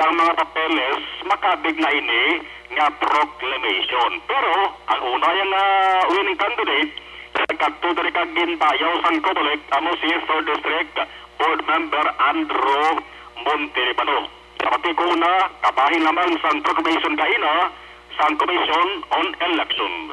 ang mga papeles makabig na ini nga proclamation. Pero ang una yung winning candidate kadto diri kag ginbayaw sang Comelec amo si 3rd district board member Andro Montelibano. Kapati ko na kabahin naman sang proclamation kaina sang Commission on Election.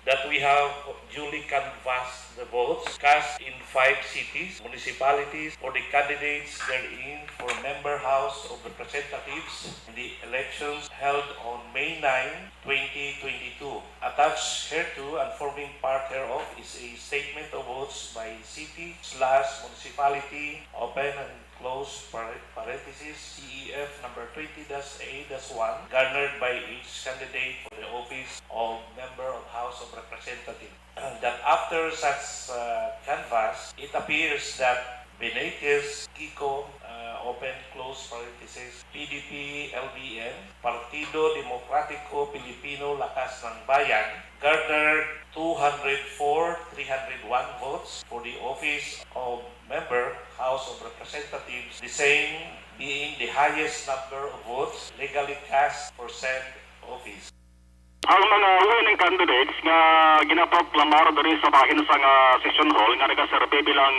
That we have duly canvassed the votes cast in 5 cities, municipalities for the candidates therein for Member House of Representatives in the elections held on May 9, 2022. Attached hereto and forming part hereof is a statement of votes by city/municipality, open and close parenthesis, CEF number 20-A-1, garnered by each candidate for the office of Member of House of Representatives. That after such canvass, it appears that Benitez, Kiko, open close parenthesis, PDP, LBN, Partido Demokratiko Pilipino Lakas ng Bayan, garnered 204,301 votes for the office of Member House of Representatives, the same being the highest number of votes legally cast for said office. Ang mga winning candidates nga ginaproklamar diri sa bahin sa session hall nga nagaserve bilang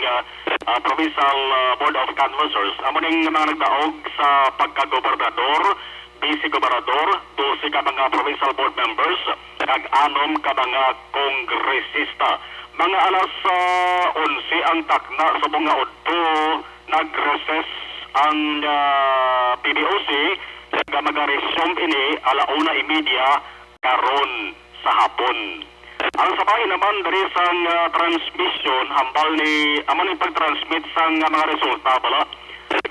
provincial board of canvassers amo ning mga nagdaog sa pagka-gobernador, vice-gobernador, 12 ka mga provincial board members, kag 6 ka mga kongresista. Mga alas 11 ang takna sa mga udto nag-recess ang PBOC nga mag-resume ini alauna 1:30 karon sa hapon. Ang sabay naman diri sang transmission hambal ni amon ni pag-transmit sang mga resulta bala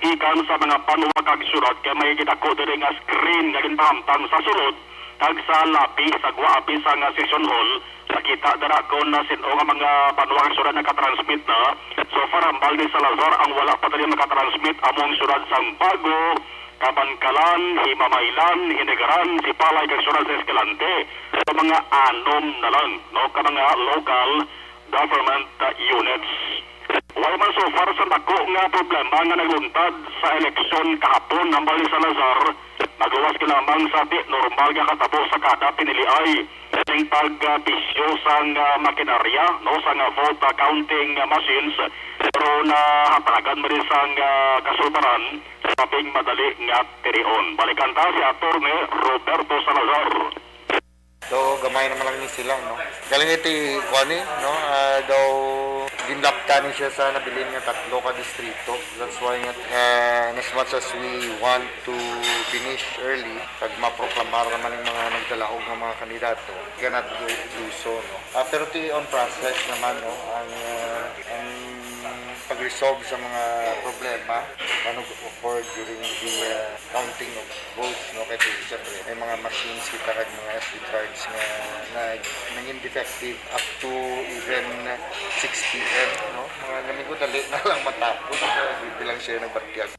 ikan sa mga panuwa kag surat kay may gidako diri nga screen nga ginpahamtang sa sulod kag sa lapi sa guapi sa session hall Nakita na ko na sino nga mga panuwang syudad nakatransmit na. So far, ang Balde Salazar ang wala pa tayo makatransmit among syudad sang Bago, Kabankalan, Himamaylan, Hinigaran, Sipalay, kag syudad sa Escalante. So mga anom na lang, no? Ka mga local government units. Wala man so far sa dako nga problema nga nagluntad sa eleksyon kahapon ng Balde Salazar. Magawas kinamang sa di normal nga katapos sa kada piniliay. Ang pag-bisyo sa makinarya, no, sa vote counting machines, pero nahatagan mo rin sa kasulbaran sa kaping madali nga tirion. Balikan ta si Atty. Roberto Salazar. So, gamay naman lang ni sila, no? Galing iti, kwani, no? Daw, ginlapta ni siya sa nabilin nga 3 ka distrito. That's why nga, as much as we want to finish early, pag maproklamar naman yung mga nagdalahog ng mga kandidato, cannot do so, no? Pero iti on process naman, no? Ang pag-resolve sa mga problema, ano occurred during the counting of votes, no? Kasi siyempre, may mga machines kita kag mga SD cards na naging defective up to even 6 p.m. No? Mga namin ko dali na lang matapos, bilang siya nagbatyag.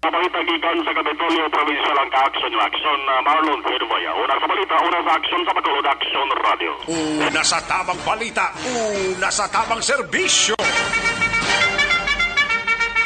Napangitagikan sa Kapitolyo, Provincial ang Aksyon yung Aksyon Marlon Pedovaya. Una sa balita, una sa Aksyon sa Bacolod Aksyon Radio. Una sa tamang balita, una sa tamang serbisyo.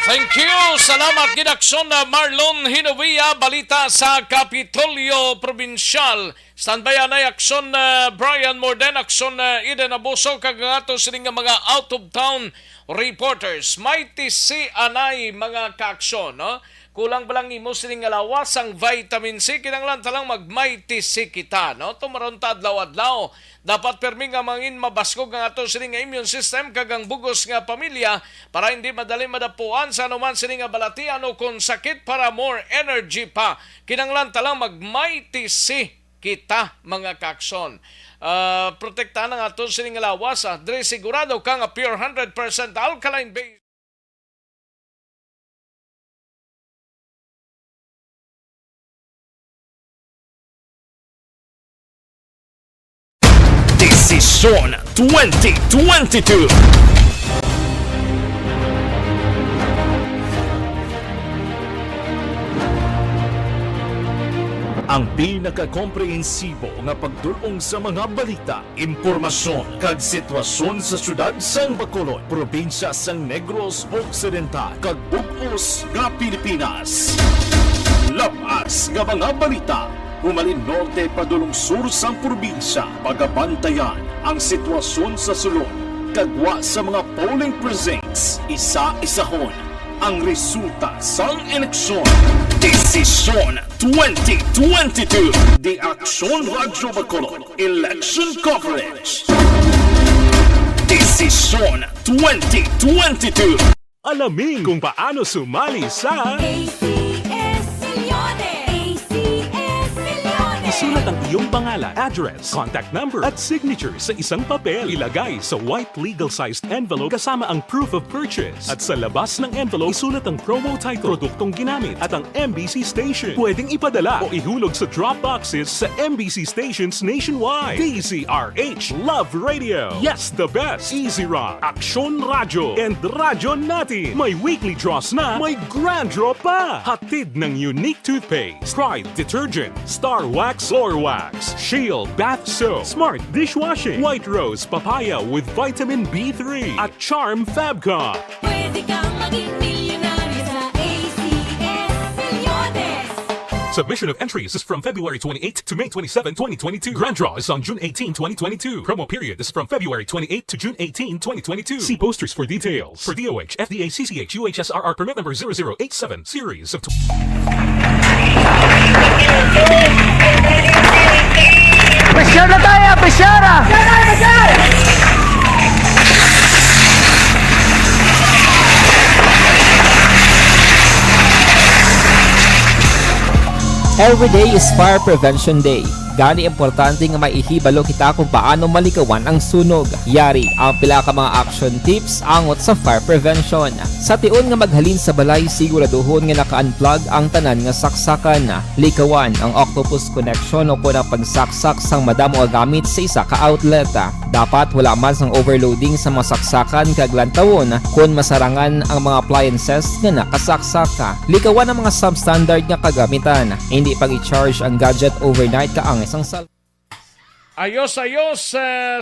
Thank you! Salamat Gidaksyon na Marlon Hinovia, balita sa Kapitolyo Provincial. Standby na aksyon na Brian Morden, aksyon na Eden Abuso, kagato sining mga out-of-town reporters. May tisi anay mga kaaksyon, no? Kulang ba lang imo sining lawas ang vitamin C, kinanglan talang magmay tisi kita, no? Tumaron ta adlaw-adlaw. Dapat permi nga mangin mabaskog ang ato sining immune system kagang bugos nga pamilya para hindi madali madapuan sa anuman sining nga balatian o kung sakit para more energy pa. Kinanglan talang magmay tisi kita mga kakson. Protektahan ang ato sining lawas. Dre sigurado ka nga pure 100% alkaline base. Desisyon 2022. Ang pinakakomprehensibo nga pagdulong sa mga balita, impormasyon kag sitwasyon sa syudad sang Bacolod, probinsya sang Negros Occidental kag bug-os nga Pilipinas. Labas nga mga balita, humalin norte padulong sur sang probinsya, pagabantayan ang sitwasyon sa sulod, kagwa sa mga polling precincts, isa-isahon ang resulta sang eleksyon. Desisyon 2022. The Aksyon Radio Bacolod Election Coverage. Desisyon 2022. Alamin kung paano sumali sa isulat ang iyong pangalan, address, contact number at signature sa isang papel. Ilagay sa white legal-sized envelope kasama ang proof of purchase. At sa labas ng envelope, isulat ang promo title, produktong ginamit at ang MBC station. Pwedeng ipadala o ihulog sa drop boxes sa MBC stations nationwide. DZRH Love Radio. Yes, the best. Easy Rock, Aksyon Radio, and Radyo Natin. May weekly draws na, may grand draw pa. Hatid ng unique toothpaste, Pride Detergent, Star Wax Floor Wax, Shield Bath Soap, Smart Dishwashing, White Rose Papaya with Vitamin B3 at Charm Fabcon. Pwede kang maging milyonaryo sa ACS Milyones. Submission of entries is from February 28 to May 27, 2022. Grand draw is on June 18, 2022. Promo period is from February 28 to June 18, 2022. See posters for details. For DOH, FDA, CCH, UHSRR permit number 0087, series of... Pressure na tayo! Pressure na! Every day is Fire Prevention Day. Gani importante nga maihibalo kita kung paano malikawan ang sunog. Yari ang pila ka mga action tips angot sa fire prevention. Sa tiun nga maghalin sa balay, siguraduhon nga naka-unplug ang tanan nga saksakan. Likawan ang octopus connection o kung ang pagsaksak sang madamo nga gamit sa isa ka outlet. Dapat wala man sang overloading sa mga saksakan kag lantawon kung masarangan ang mga appliances nga nakasaksaka. Likawan ang mga substandard nga kagamitan. Hindi pag i-charge ang gadget overnight kaang isang Ayos.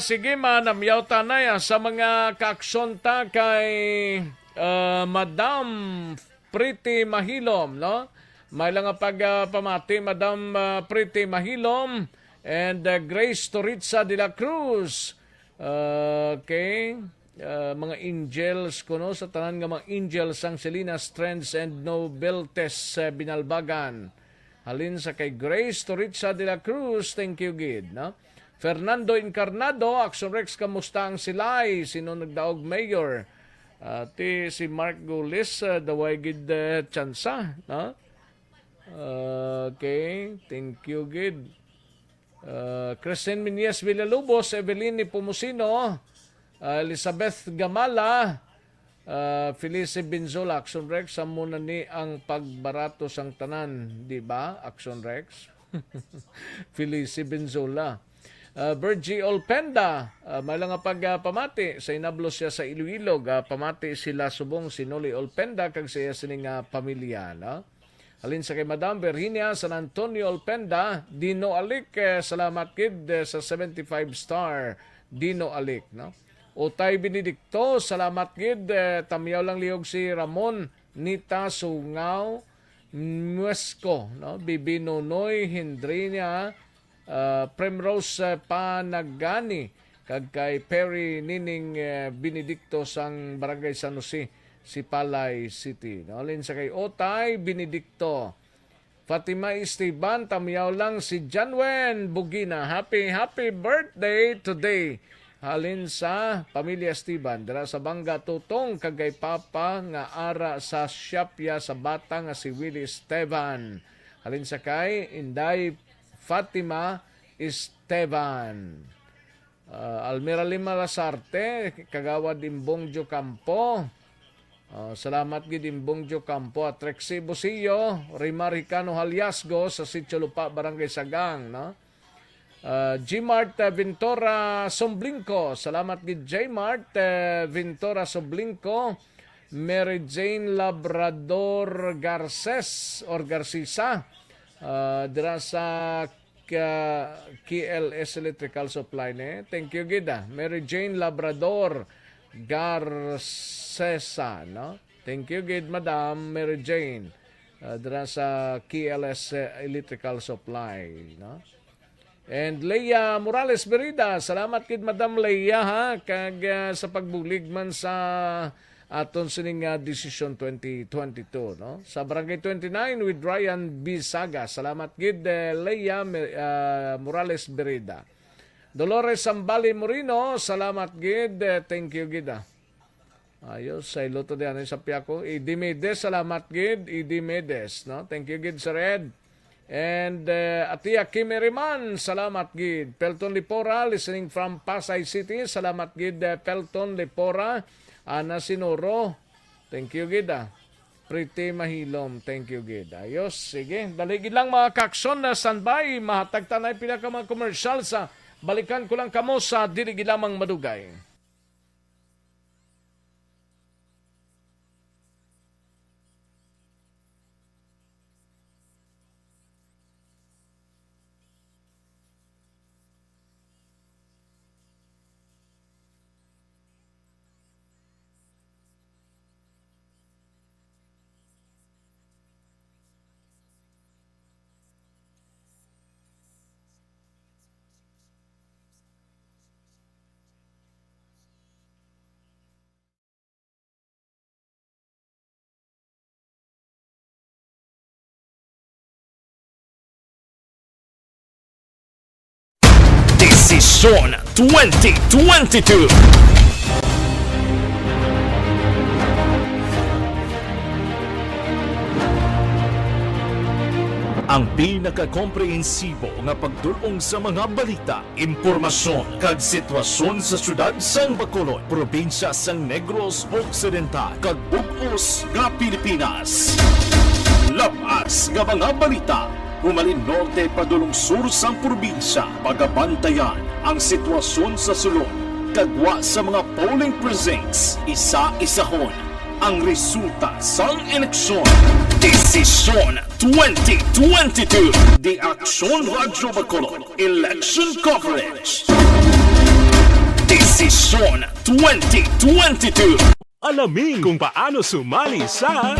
Sige namyaw tanay sa mga kaaksyon ta kay Madam Pretty Mahilom, no? May lang pamati Madam Pretty Mahilom and Grace Toritza de la Cruz. Okay. Mga angels kuno sa tanan nga mga angels ang Salinas Trends and Nobeltes Binalbagan. Halin sa kay Grace Toritza de la Cruz, thank you gid, no? Fernando Encarnado, Aksyon Rex, kamusta ang silay? Sino nagdaog mayor? Si Mark Gulis, daway gid tsansa, no? Okay, thank you gid. Christine Minies Villalobos, Evelyn Pumusino, Elizabeth Gamala, Felice Binzola, Aksyon Rex, muna ni ang pagbarato sang tanan, di ba? Aksyon Rex. Felice Binzola. Virgie Olpenda, may lang pamati sa inablo siya sa Iloilo, pamati sila subong sinuli Olpenda kag siya sining pamilya, no? Halin sa kay Madam Virginia San Antonio Olpenda, Dino Alik, salamat kid sa 75 star, Dino Alik, no? Utay Benedicto, salamat gid. Tamyaw lang lihog si Ramon Nita Sungaw Muesco, no? Bibi Nonoy Hendrinia, Primrose Panagani, kag kay Perry Nining Benedicto sang Barangay San Jose, Sipalay City. No? Alin sa kay Otay Benedicto. Fatima Esteban, tamyaw lang si Janwen Bugina. Happy birthday today. Halin sa pamilya Esteban, dira sa Bangga Tutong, kagay papa nga ara sa Siapya sa bata nga si Willie Esteban. Halin sa kay Inday Fatima Esteban. Almira Lima Lasarte, kagawad Imbongjo Campo. Salamat gid Imbongjo Campo. At Rexy Busillo, Rimar Hicano Haliasgo sa Sitio Lupa, Barangay Sagang, no? G-Mart Ventura Somblingko, salamat gid J-Mart Ventura Somblingko. Mary Jane Labrador Garces or Garcisa, dira sa KLS Electrical Supply, ne? Thank you gid. Mary Jane Labrador Garcesa, no? Thank you gid Madam Mary Jane, dira sa KLS Electrical Supply, no? And Leia Morales Berida, salamat kid Madam Leia, ha, kag sa pagbulig man sa aton sining Decision 2022, no? Sa Barangay 29 with Ryan B. Saga, salamat gid Leia Morales Berida. Dolores Sambali Morino, salamat gid, thank you gid. Ayos, sa iluto diyan sa Piako. Idi Medes, salamat gid, Idi Medes, no? Thank you gid Sir Ed. And Atia Kimeriman, salamat gid. Pelton Lipora, listening from Pasay City, salamat gid Pelton Lipora. Ana Sinoro, thank you gid. Pretty Mahilom, thank you gid. Ayos, sige. Daligid lang mga kaksyon na standby. Mahatag tanay pila ka mga commercial sa balikan ko lang kamo sa diligid lamang madugay. Desisyon 2022. ang pinakakomprehensibo nga pagdulong sa mga balita, impormasyon kag sitwasyon sa syudad sang Bacolod, probinsya sang Negros Occidental kag bug-os nga Pilipinas. Lapas nga mga balita humalin norte padulong sur sang probinsya, pagabantayan ang sitwasyon sa sulod, kagwa sa mga polling precincts, isa-isahon ang resulta sang eleksyon. Desisyon 2022, The Aksyon Radyo Bacolod Election Coverage. Desisyon 2022. Alamin kung paano sumali sa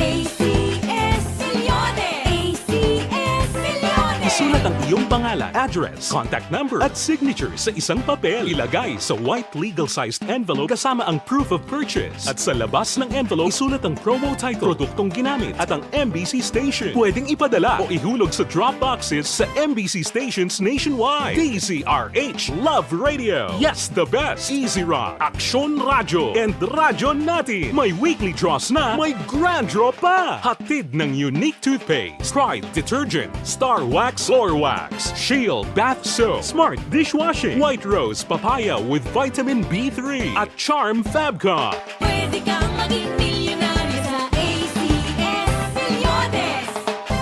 Isulat ang iyong pangalan, address, contact number at signature sa isang papel. Ilagay sa white legal-sized envelope kasama ang proof of purchase. At sa labas ng envelope, isulat ang promo title, produktong ginamit at ang MBC station. Pwedeng ipadala o ihulog sa drop boxes sa MBC stations nationwide. DZRH Love Radio. Yes, the best. Easy Rock, Aksyon Radyo, and Radyo Natin. May weekly draws na, may grand draw pa. Hatid ng unique toothpaste, Pride Detergent, Star Wax Floor Wax, Shield Bath Soap, Smart Dishwashing, White Rose Papaya with Vitamin B3 at Charm Fabcon. Pwede kang maging milyonaryo sa ACS Milyones.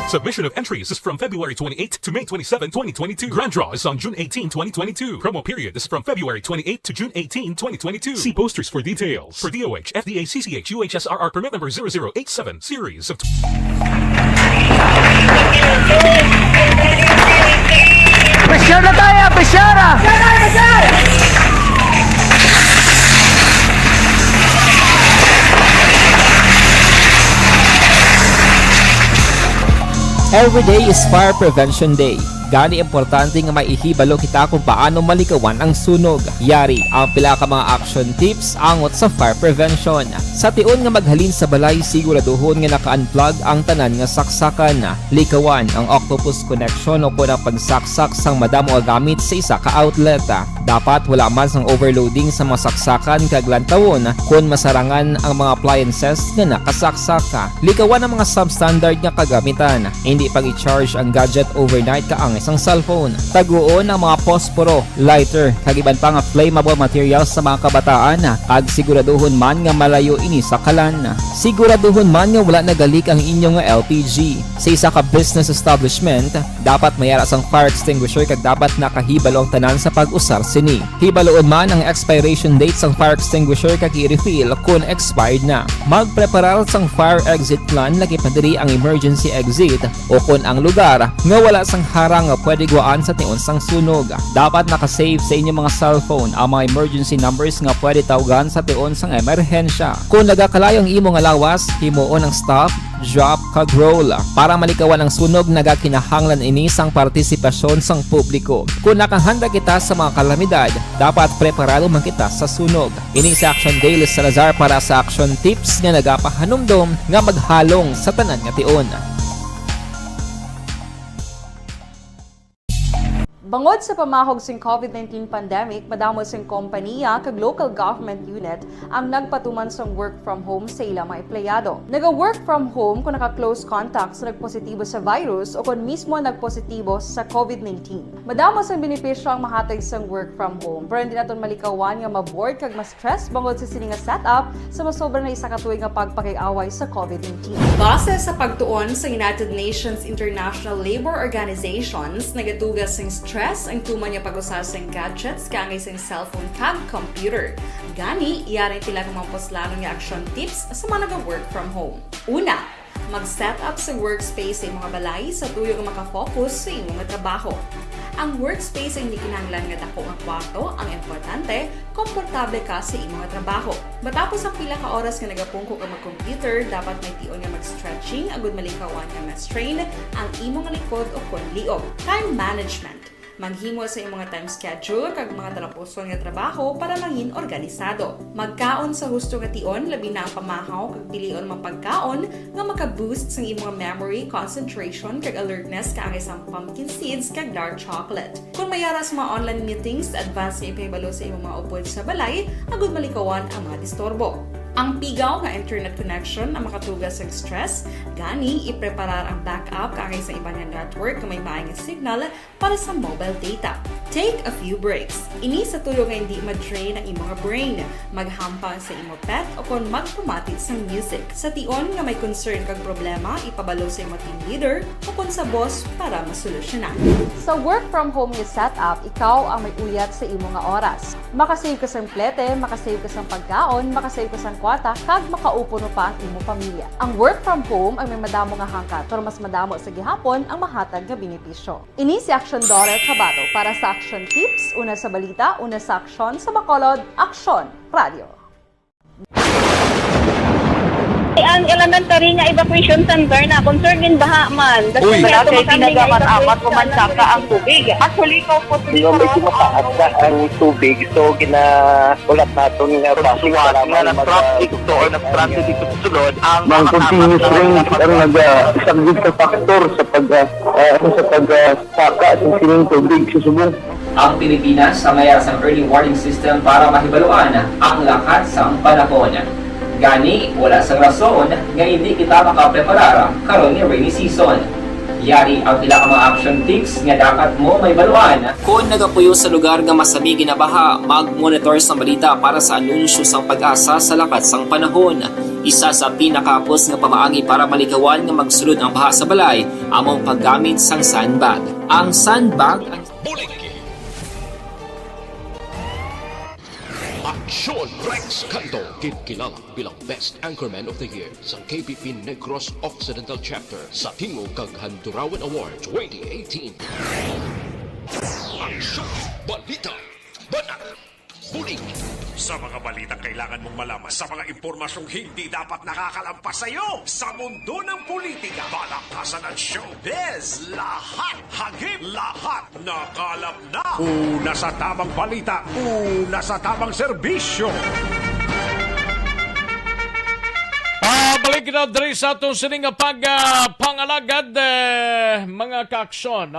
Submission of entries is from February 28 to May 27, 2022. Grand draw is on June 18, 2022. Promo period is from February 28 to June 18, 2022. See posters for details. For DOH, FDA, CCH, UHSRR permit number 0087, series of... Pressure na tayo! Pressure! Every day is Fire Prevention Day. Gani importante nga maihibalo kita kung paano malikawan ang sunog. Yari ang pila ka mga action tips angot sa fire prevention. Sa tion nga maghalin sa balay, siguraduhon nga naka-unplug ang tanan nga saksakan. Likawan ang octopus connection o kung ang pagsaksak sang madamo nga gamit sa isa ka outlet. Dapat wala man sang overloading sa mga saksakan kag lantawon kung masarangan ang mga appliances nga nakasaksak. Likawan ang mga substandard nga kagamitan. Hindi pag i-charge ang gadget overnight kaang isang cellphone. Taguon ang mga posporo, lighter, kag iban pa nga flammable materials sa mga kabataan. Ag siguraduhon man nga malayo ini sa kalan. Siguraduhon man nga wala nagalik ang inyong LPG. Sa isa ka business establishment, dapat mayara sang fire extinguisher kag dapat nakahibalo ang tanan sa pag-usar sini. Hibaloon man ang expiration date sang fire extinguisher kag i-refill kung expired na. Magpreparar sang fire exit plan lagi padiri ang emergency exit o kung ang lugar nga wala sang harang nga pwede guwaan sa tion sang sunog. Dapat nakasave sa inyong mga cellphone ang mga emergency numbers nga pwede tawagan sa tion sang emerhensya. Kung nagakalayo ang imo nga lawas, himuon ang stop, drop, kag roll. Para malikawan ang sunog, nagakinahanglan ini sang partisipasyon sang publiko. Kung nakahanda kita sa mga kalamidad, dapat preparado man kita sa sunog. Ining sa Action Daily Salazar para sa action tips nga nagapahanumdom nga maghalong sa tanan nga tion. Bangod sa pamahog sing COVID-19 pandemic, madamo sing kompanya kag local government unit ang nagpatuman sang work from home sa ilang mga empleyado. Naga-work from home kung naka-close contacts na nagpositibo sa virus o kung mismo nagpositibo sa COVID-19. Madamo sang benepisyo ang mahatag sang work from home, pero hindi naton malikawan nga maboard kag ma-stress bangod sa sini nga setup sa masobra na isa ka tuig nga pagpakiaway sa COVID-19. Base sa pagtuon sa United Nations International Labor Organizations, nagatugas sing stress ang tuman niya pag-usar sa gadgets kaangay sa cellphone kag computer. Gani, iyarin tila ng mga poslanong nga action tips sa mga nag-work from home. Una, mag-set up sa workspace sa mga balay sa tuyo nga makafocus sa imong trabaho. Ang workspace ay hindi kinahanglan nga dako nga kwarto, ang importante, komportable ka sa imong trabaho. Matapos ang pila ka oras nga nagapungko ka mag-computer, dapat may tion nga mag-stretching agud malikawan nga ma-strain ang imong likod o kon liog. Time management. Maghimo sa imong time schedule kag mga talapuson nga trabaho para mangin organisado. Magkaon sa husto nga tion, labi na ang pamahaw kag pilion mang pagkaon nga maka-boost sa imong memory, concentration kag alertness kaangay sa pumpkin seeds kag dark chocolate. Kung mayara sa mga online meetings, advance nga ipahibalo sa imong mga upod sa balay, agud malikawan ang mga disturbo. Ang pigaw nga internet connection ang makatugas sa stress, gani ipreparar ang backup kakay sa ibang nga network na may maayong signal para sa mobile data. Take a few breaks. Ini sa tulong nga hindi ma-drain ang imong brain, maghampang sa imo pet o kung magpamati sa music. Sa tion nga may concern kag problema, ipabalo sa imo team leader o kung sa boss para masolusyonan. Sa work from home nga setup, ikaw ang may uyat sa imo nga oras. Makasave ka sa plete, makasave ka sa pagkaon, makasave ka sa kwata, kag makaupo no pa ang imo pamilya. Ang work from home ay may madamo nga hangkat, pero mas madamo sa gihapon ang mahatag nga benepisyo. Ini si Aksyon Dorel Cabato para sa Action Tips, una sa balita, una sa aksyon sa Bacolod, Aksyon Radio. Ang elementary nga evacuation center na concern din baha man. Uy, kasi pinagamat-amat kumansaka ang tubig. Actually, po medyo mataas na ang tubig. So, ginaulat natin nga basuhan nga nag-traffic to or nag-transit dito sa sunod. Ang continuous range ang nag-subject sa factor sa pagsaka at sining tubig sa subong. Ang Pilipinas sa mayroon sa early warning system para mahibaluan ang lakat sa panahon. Gani, wala sa rason nga hindi kita makapreparar karon ni rainy season. Yari ang pila ka mga action tips nga dapat mo may baluan. Kung nagapuyo sa lugar nga masabi ginabaha, mag-monitor sa balita para sa anunsyo sang pag-asa sa lakat sang panahon. Isa sa pinakapos nga pamaagi para malikawan nga magsulod ang baha sa balay, among paggamit sang sandbag. Ang sandbag Bulig! Aksyon Rex Cantong, kilala bilang Best Anchorman of the Year sa KBP Negros Occidental Chapter sa Tingog kag Handurawan Award 2018. Aksyon, Balita, Banat, Bulig. Sa mga balitang kailangan mong malaman, sa mga impormasyong hindi dapat nakakalampas sa iyo, sa mundo ng politika, balakasan at showbiz, lahat, hagip, lahat, nakalap na. Una sa tamang balita, una sa tamang serbisyo. Pabalik na diri sa atong sining pangalagad mga kaaksyon.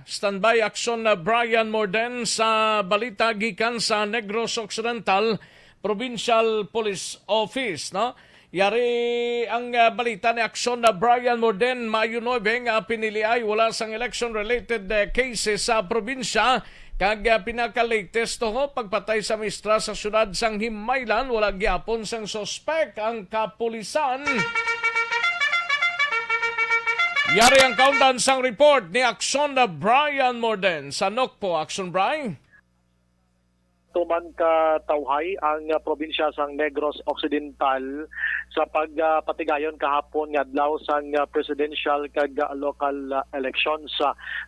Standby aksyon na Brian Morden sa balita gikan sa Negros Occidental Provincial Police Office. No? Yari ang balita ni aksyon na Brian Morden Mayo 9 nga pinili ay wala sang election-related cases sa probinsya. Kag pinaka-latest to pagpatay sa mistra sa syudad sang Himaylan, wala gyapon sang sospek ang kapulisan. Yari ang countdown sang report ni Aksyon na Brian Morden sa Nokpo. Aksyon Brian? Tuman ka tawhay ang probinsya sang Negros Occidental sa pagpatigayon kahapon nga adlaw sang presidential kag local elections.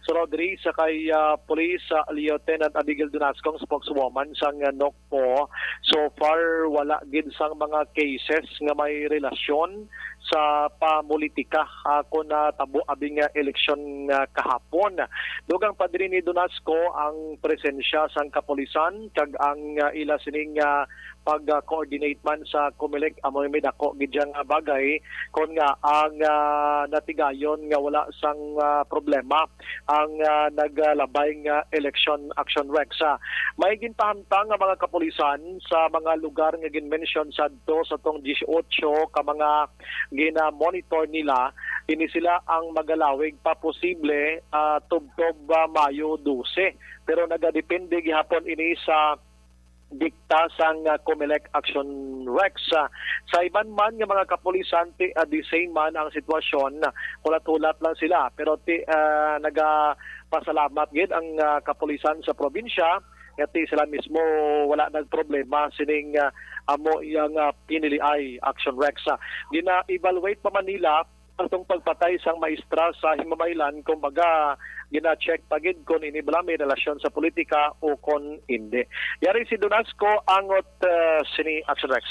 So Rodri sa kay Police Lieutenant Abigail Dunaskong spokeswoman sang Nokpo, so far wala gid sang mga cases nga may relasyon sa pamulitika ako na tabo abing eleksyon kahapon. Dugang padri ni Dunasco ang presensya sang kapulisan kag ang ila sining pag-coordinate man sa Comelec amoy may dako gidyang bagay kon nga ang natigayon nga wala sang problema ang naglabay nga election action Rex. May ginpahamtang nga mga kapulisan sa mga lugar nga ginmention sadto sa tong 18 ka mga gina-monitor nila, ini sila ang magalawig pa posible tubtob Mayo 12. Pero nagadepende gihapon ini sa dikta sang Comelec Action Rex. Sa iban man nga mga kapulisan, the same man ang sitwasyon, hulat-hulat lang sila. Pero nagapasalamat gid ang kapulisan sa probinsya, ngati sila mismo wala nagproblema sining amo yang pinili ay Action Rex. Gina-evaluate pa man nila ang pagpatay sang maestra sa Himamaylan, kumbaga gina-check pagid kung inibala may relasyon sa politika o kung hindi. Yari si Dunasco angot sini Action Rex.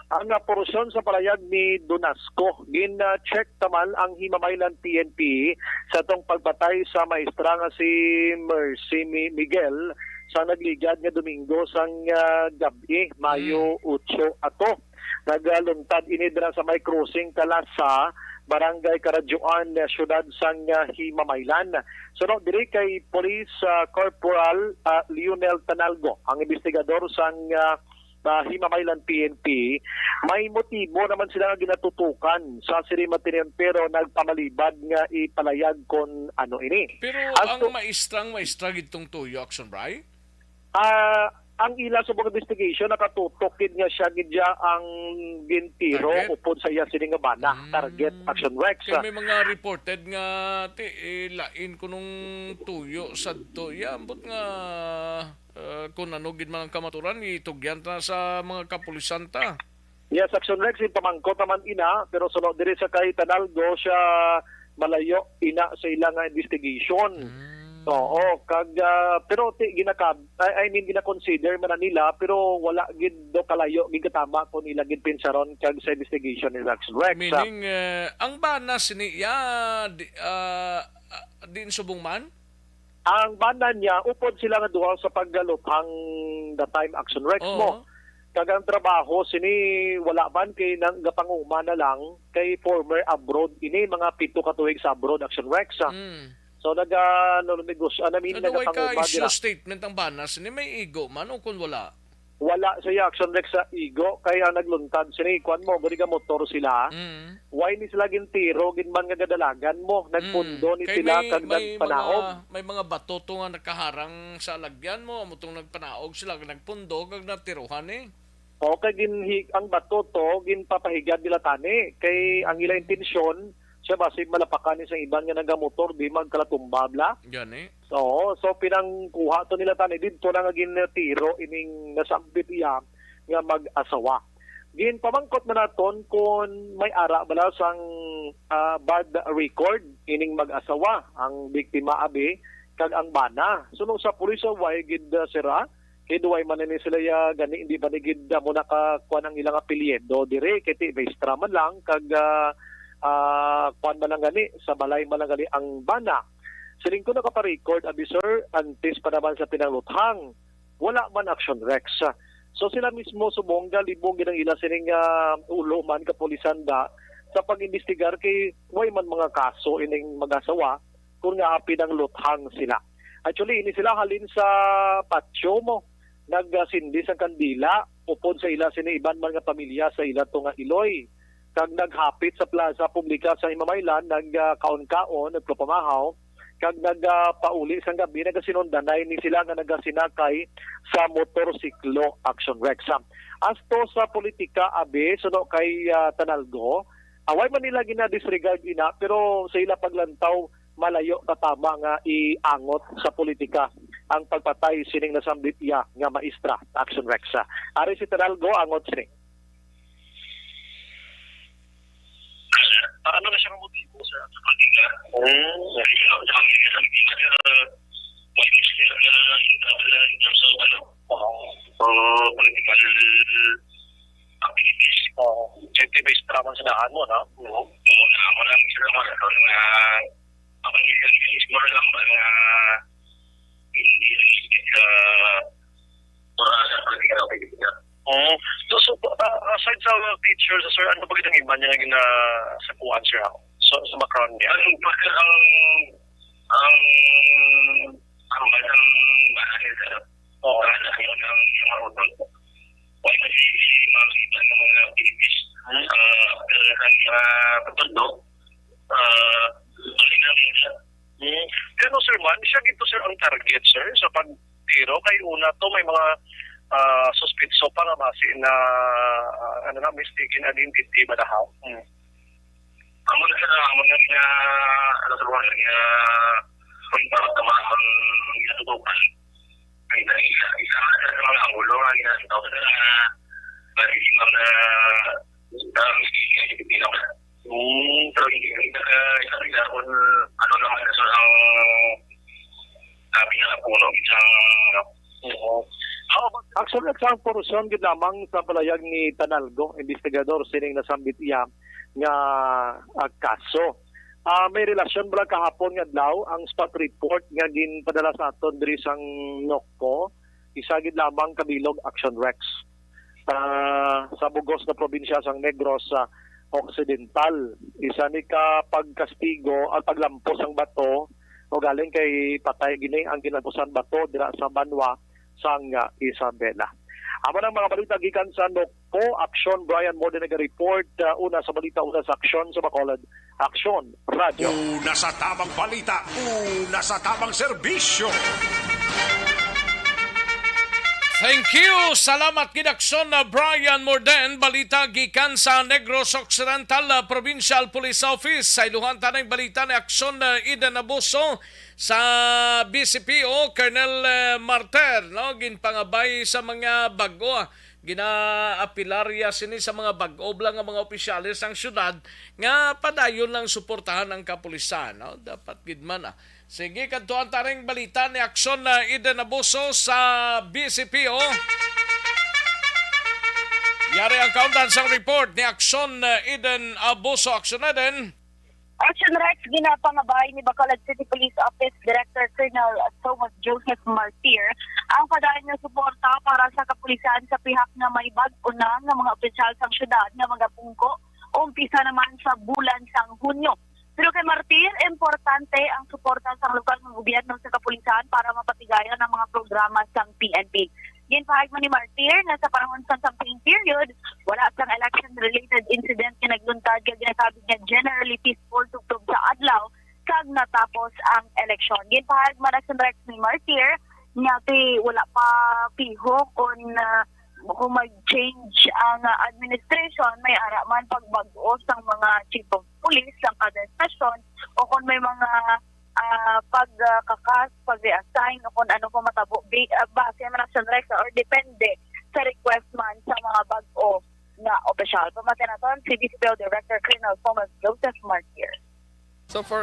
Ang porosyon sa palayag ni Donasco. Gin-check taman ang Himamaylan PNP sa tong pagpatay sa maestra nga si Mercy Miguel sa nagligad nga Domingo sang gabi, Mayo 8 ato. Nagluntad ini dira sa may crossing Talasa, Barangay Karadyoan, siyudad sang Himamaylan. Sunod diri kay Police Corporal Lionel Tanalgo, ang investigador sang Himamaylan PNP. May motibo naman sila nga ginatutukan sa sirimatinyan pero nagpamalibad nga ipalayag kon ano ini. Pero ang maestra gitong tuyo, Aksyon, right? Ang ila subong investigation nakatutok nga siya gidya ang gintiro upod sa iya sini nga bana target Action Rex. Kaya may mga reported nga lain ko nung tuyo sa tuya ambot nga kung ano gid man ang kamaturan itugyan ta sa mga kapulisan ta. Yes, Action Rex pamangkot naman ina pero sunod diri sa kay Tanalgo siya malayo ina sa ilang investigation. Oo, pero gina-consider man nila pero wala gid do kalayo gid katama kun ila gid pinsaron kag sa investigation ni Action Rex. Meaning ang banas niya din subong man? Ang banda niya upod sila nga duha sa paggaluphang the time Action Rex mo. Kagang trabaho sini wala man kay nang gapanguma na lang kay former abroad ini mga 7 ka tuig sa abroad Action Rex. So negosyo namin nagapanguma dira. Statement ang banas ni may ego man o kun wala. Wala siya Action Rex sa ego kaya nagluntad sini kuan mo guri ka motor sila. Why ni sila gintiro ginman nga gadalagan mo nagpundo ni sila kag nagpanaog. May mga bato to nga nakaharang sa lagyan mo amutong nagpanaog sila nagpundo kag natiruhan Okay, ang bato to ginpapahigad nila tani kay ang ila intensyon siya basig malapakan ni sa iban nga nagamotor di magkalatumba bla. Yan So pinangkuha to nila tani didto na nga gintiro ining nasambit iya nga mag-asawa. Ginpamangkot man naton kung may ara bala sang bad record ining mag-asawa ang biktima abi kag ang bana. Sunod sa pulis way gid sira kay duway man ni sila ya gani hindi ba ni gid mo nakakuha ang ilang apelyido dire kay ti maestra man lang kag kuan man lang gani sa balay man lang gani ang bana. Siling ko nakaparecord abi sir antes pa naman sa pinangluthang wala man Action Rex. So sila mismo subongga libong ginang ila sining ulo man kapulisan da sa pag-imbestigar kay way man mga kaso ining mag-asawa kung nga pinangluthang sila. Actually ini sila halin sa patio mo nagsindi sa kandila upod sa ila sini iban man nga pamilya sa ila to nga Iloy. Kag naghapit sa plaza publika sa Himamaylan nagkaon-kaon nagpapamahaw kag nagpauli sa gabi nagasinundanay ni sila nga nagasinakay sa motorsiklo Action Rex. Asto sa politika abe suno kay Tanalgo away man nila gina-disregard ina pero sa ila paglantaw malayo katama nga iangot sa politika ang pagpatay sining nasambit iya nga maestra Action Rex. Ari si Tanalgo angot sining ano na siya ang motibo sa politika? Political activities. Objective-based traman sa daan mo, no? Ako lang isa lang mga nga kapag-ilis mo lang mga hindi sa political activities. So aside sa pictures, sir, ano ba kitang iba niya na sa kuwan, sir? So, sa background niya? Ang batang bahanin sa yun ang marunong. Why na si mga iba ng mga activities ang patundok namin siya. Pero sir man, siya gito sir ang target, sir, sa pagtiro. Kay una to may mga suspitso pa nga base na mistaken identity ba dahaw? Amo na sa sa buwan nga kung parang tamang ginatutukan ay isa sa mga angulo nga ginataw na marimang na mistaken identity naman. Pero hindi ka kung ano naman na ang pinakapuno isang Aksyon ang porosyon gid lamang sa palayag ni Tanalgo, investigador sining nasambit iya nga kaso. May relasyon bala kahapon nga adlaw ang spot report nga ginpadala sa aton diri sang Nokko, isa gid lamang kabilog Action Rex. Sa bugos na probinsya sang Negros sa Occidental, isa ni ka pagkastigo at paglampos ang bato o galing kay patay gini ang ginamposan bato dira sa Banwa sang Isabela. Amo ng mga balita gikan sa Nokpo, Aksyon, Brian Mordenaga report. Una sa balita, una sa Aksyon sa Bacolod. Aksyon, Radyo. Una sa tamang balita, una sa tamang serbisyo. Thank you. Salamat kid Aksyon na Brian Morden. Balita gikan sa Negros Occidental Provincial Police Office. Sa iluhan tanang balita ni Aksyon na Eden Abuso sa BCPO Colonel Marter, no, ginpangabay sa mga bago. Ginaapilarya sini sa mga bag-o lang ang mga opisyalis ng syudad nga padayon lang suportahan ang kapulisan, no? Dapat gidman. Sige, kantuan taring balita ni Aksyon na Eden Abuso sa BCPO. Yari ang countdown sa report ni Aksyon na Eden Abuso. Aksyon Eden. Action Rex, ginapangabay ni Bacolod City Police Office Director Colonel Thomas Joseph Martir ang padayon nga suporta para sa kapulisan sa pihak na may bag-o na ng mga opisyal sa syudad na mga pungko umpisa naman sa bulan sang Hunyo. Pero kay Martir, importante ang suporta sa lokal ng gobyerno sa kapulisan para mapatigayan ang mga programa sang PNP. Ginpahayag man ni Martir na sa panahon sa campaign period, wala sang election-related incident na nagluntad kaya ginasabi niya generally peaceful tugtog sa adlaw kag natapos ang eleksyon. Ginpahayag man Action Rex ni Martir nga wala pa piho kung mag-change ang administration, may ara man pagbag-o sang mga chief of police sang kada stasyon o kung may mga pagkakas, pag-reassign o kung ano po matabo base man Action Rex or depende sa request man sa mga bag-o na opisyal. Pamatin natin si BCPO Director Colonel Thomas Joseph Martir. So for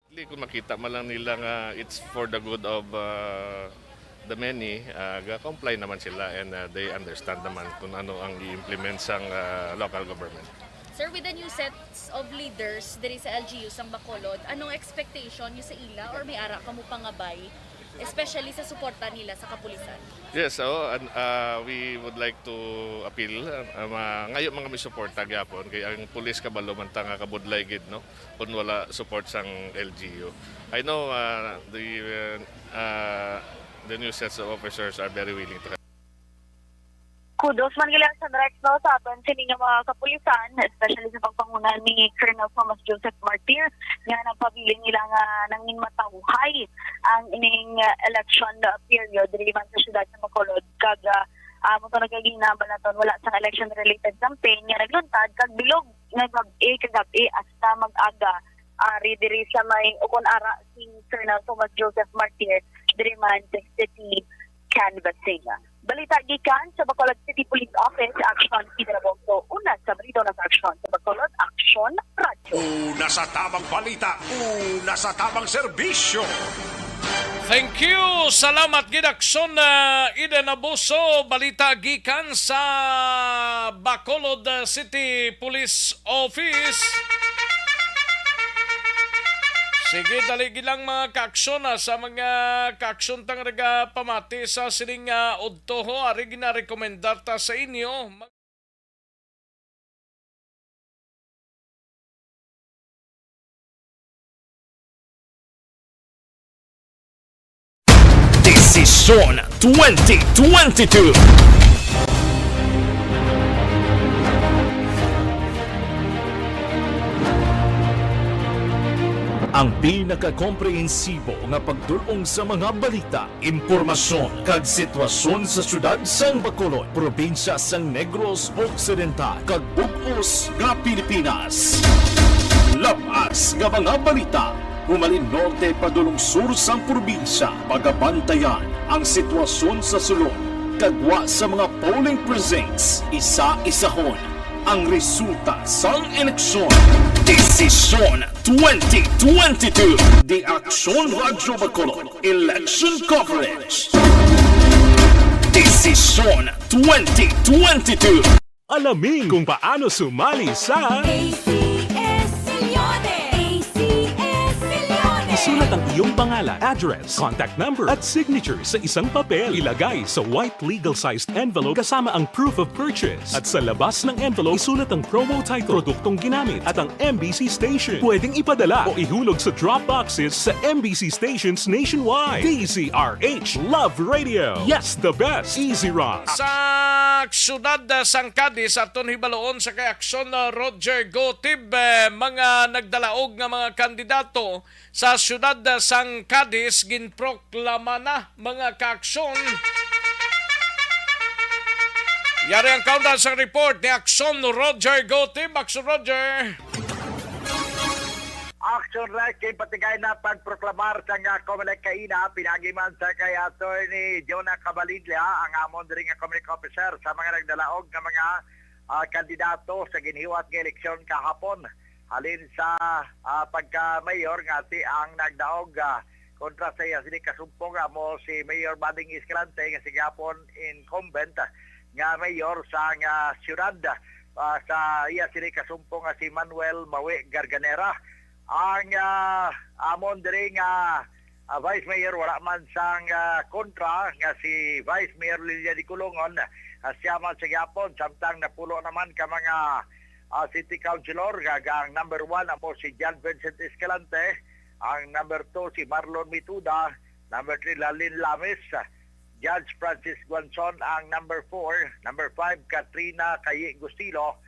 kung makita man lang nila nga it's for the good of the many, comply naman sila and they understand naman kung ano ang i-implement sang local government. Sir, with the new sets of leaders diri sa LGU sang Bacolod, anong expectation niyo sa ila or may ara kamo pangabay, especially sa suporta nila sa kapulisan? Yes, we would like to appeal ngayon mga may suporta gyapon kay ang pulis kabalo man ta nga kabudlay gid, no, kun wala support sang LGU. I know the new sets of officers are very willing to help. Kudos man gila sa direct no sa aton sining mga kapulisan, especially sa pagpangunan ni Colonel Thomas Joseph Martir nga nagpabiling nila nga nangin matawhay ang ining election period diri man sa syudad sa Bacolod kag mo to nagaginaban naton wala sang election related campaign nga nagluntad kag bilog nga gabi hasta mag-aga diri sa may ukon ara si Colonel Thomas Joseph Martir diri man sa city canvassing. Balita gikan sa Bacolod City Police Office, Aksyon, Idrabongso. Una sa Brito na Aksyon sa Bacolod, Aksyon, Radyo. Una sa tamang balita, una sa tamang serbisyo. Thank you. Salamat gid Aksyon na Eden Abuso. Balita gikan sa Bacolod City Police Office. Sige, daligi lang mga kaaksyon sa mga kaaksyon tang pamati sa sining udtoho. Ari gina-rekomendar ta sa inyo. Desisyon 2022. Ang pinaka-komprehensibo nga pagdulong sa mga balita, impormasyon kag sitwasyon sa syudad sang Bacolod, probinsya sang Negros Occidental kag bug-os nga Pilipinas. Labas nga mga balita, humalin norte padulong sur sang probinsya, pagabantayan ang sitwasyon sa sulod, kagwa sa mga polling precincts, isa-isahon ang resulta sang eleksyon. Desisyon 2022 The Aksyon Radyo Bacolod Election Coverage Desisyon 2022 Alamin kung paano sumali sa Isulat ang iyong pangalan, address, contact number at signature sa isang papel. Ilagay sa white legal-sized envelope kasama ang proof of purchase. At sa labas ng envelope, isulat ang promo title, produktong ginamit at ang MBC station. Pwedeng ipadala o ihulog sa drop boxes sa MBC stations nationwide. DZRH Love Radio. Yes, the best. Easy Run. Sa syudad sang Cadiz aton hibaloon sa kay Aksyon Roger Gotib mga nagdalaog nga mga kandidato sa syudad sang Cadiz ginproklama na mga kaaksyon. Yari ang countdown sa report ni Aksyon Roger Gotib. Aksyon Roger. Aksyon Rex kay patigay na pagproklamar sa nga Comelec kaina pinagiman sa kay Attorney Jonah Cabalidla ang amon diri nga Comelec officer sa mga nagdalaog nga mga kandidato sa ginihiwat nga eleksyon kahapon halin sa pagka-mayor nga si ang nagdaog kontra sa iya sini kasumpong mo si Mayor Bading Escalante nga si gapon incumbent nga mayor sa nga siyudad sa iya sini kasumpong nga si Manuel Mawe Garganera. Ang amon diri nga Vice Mayor wala man sang kontra nga si Vice Mayor Lilia Di Kulungon siya man sa gyapon samtang napulo naman ka mga City Councilor ang number 1 amo si John Vincent Escalante, ang number 2 si Marlon Mituda, number 3 Lalin Lamis, Judge Francis Guanzon ang number 4, number 5 Katrina Caye Gustilo,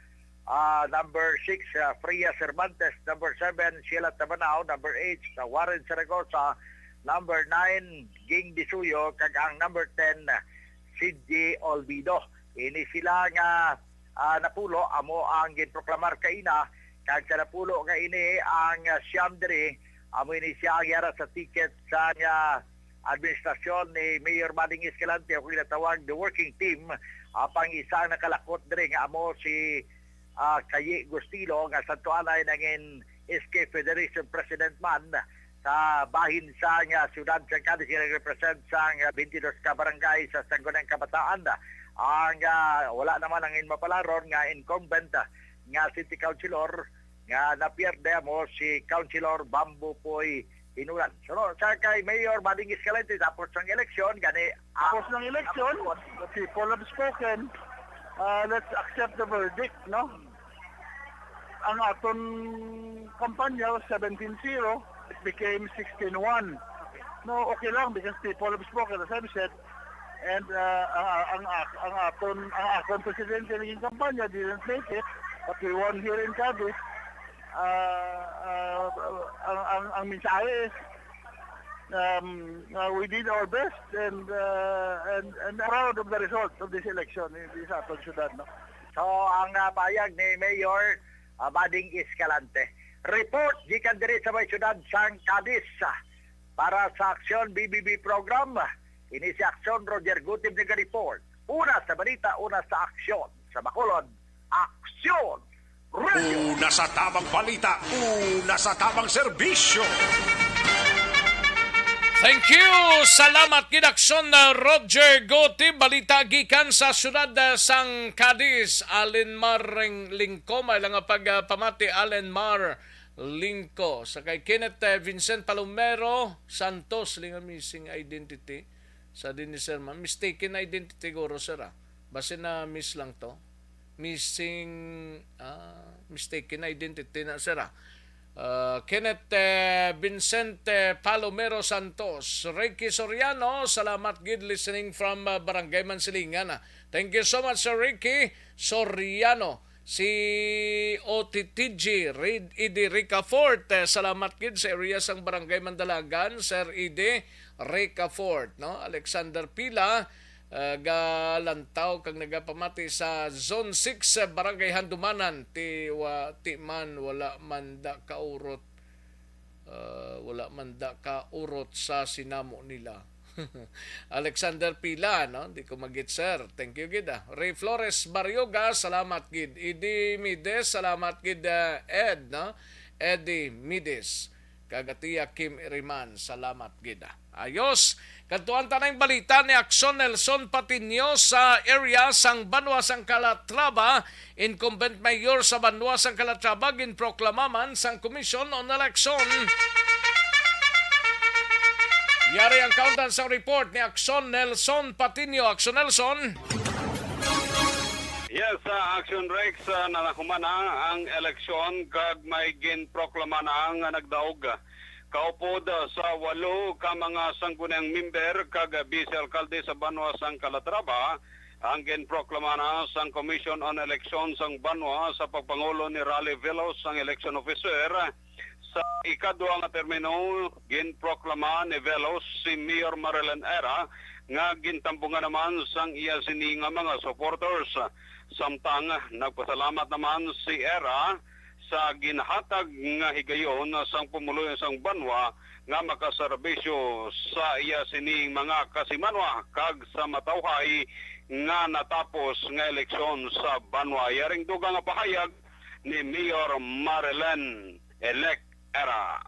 number 6, Freya Cervantes. Number 7, Sheila Tabanao. Number 8, Warren Zaragoza. Number 9, Ging Disuyo. Kag ang number 10, Sidney Olvido. Ini sila nga napulo. Amo ang ginproklamar kaina. Kag sa napulo nga ini ang siyam diri. Amo ini siya gyara sa ticket sa administrasyon ni Mayor Bading Escalante. Ako tinatawag the working team. Pang isang nakalakot diri nga amo si Caye Gustilo nga sa tuanay nangin SK Federation President man sa bahin sa nga siyudad sa Cadiz nga nag-represent sa 22 ka barangay sa Sangguniang Kabataan. Ang wala naman ang mapalaron nga incumbent nga City Councilor nga napierde mo si Councilor Bambo Poy Inulan. So sa kay Mayor Bading Escalante tapos ng eleksyon gani tapos ng eleksyon the people have spoken. Let's accept the verdict, no? Ang aton kampanya was 17-0, it became 16-1. No, okay lang because people have spoken, as I've said, and ang aton presidente naging kampanya didn't make it, but we won here in Cadiz. Ang mensahe is we did our best and proud of the result of this election in this aton syudad, no? So ang payag ni Mayor Bading Escalante. Report gikan diri sa may syudad sang Cadiz para sa Aksyon BBB program. Ini si Aksyon Roger Gutib nag-report. Una sa balita, una sa aksyon. Sa Bacolod, Aksyon Radio. Una sa tamang balita, una sa tamang serbisyo. Thank you! Salamat Aksyon Roger Goti. Balita gikan sa syudad sang Cadiz. Alenmar Lingko. May lang pagpamati Alenmar Lingko. Sa kay Kenneth Vincent Palomero Santos. Linga missing identity. Sa din ni Sir Man. Mistaken identity guro sir. Basin na miss lang to. Mistaken identity na sir. Kenneth Vincent Palomero Santos, Ricky Soriano, salamat gid listening from Barangay Mansilingan. Thank you so much Sir Ricky Soriano. Si OTTG Idi Ricafort, salamat gid sa area sang Barangay Mandalagan, Sir Idi Ricafort, no? Alexander Pila galantaw kag nagapamati sa Zone 6 Barangay Handumanan ti man wala man da kaurot sa sinamo nila. Alexander Pila, no? Di ko magit, sir. Thank you, gid. Ray Flores Baryoga, salamat, gid. Eddie Mides, salamat, gid. Ed, no? Eddie Mides. Kagatiya Kim Iriman, salamat, gid. Ayos. Kantuan tanang balita ni Aksyon Nelson Patinio sa area sang Banwa sang Calatrava. Incumbent mayor sa Banwa sang Calatrava ginproklamaman sang Commission on Election. Yari ang countdown sa report ni Aksyon Nelson Patinio. Aksyon Nelson. Yes, Action Rex, nanakumana ang eleksyon kag may ginproklama na ang nagdaog. Kaupod sa 8 ka mga sangkunang member kag vice-alkalde sa Banwa sang Calatrava ang ginproklama na sang Commission on Election sang Banwa sa pagpangulo ni Raleigh Velos sang election officer. Sa ikadwa nga termino, ginproklama ni Velos si Mayor Marilyn Era nga gintambungan naman sang iya sini nga mga supporters. Samtang nagpasalamat naman si Era sa ginhatag nga higayon sang pumuluyo sang Banwa nga makaserbisyo sa iya sini mga kasimanwa kag sa matawhay nga natapos nga eleksyon sa Banwa. Yaring dugang nga pahayag ni Mayor Marilyn Elect Era.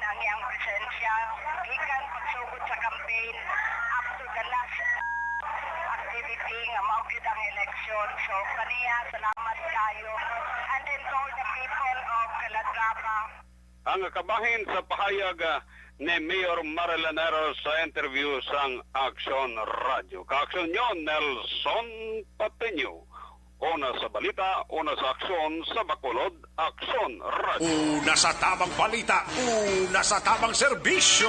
ang iyang presensya gikan pagsugod sa campaign up to the last activity nga mao gyud ang election. So kaniya salamat kayo and then to all the people of Calatrava. Ang kabahin sa pahayag ni Mayor Marilyn Era sa interview sang Aksyon Radio. Ka-aksyon nyo, Nelson Patinio. Una sa balita, una sa aksyon, sa Bacolod, Aksyon Radio. Una sa tamang balita, una sa tamang serbisyo.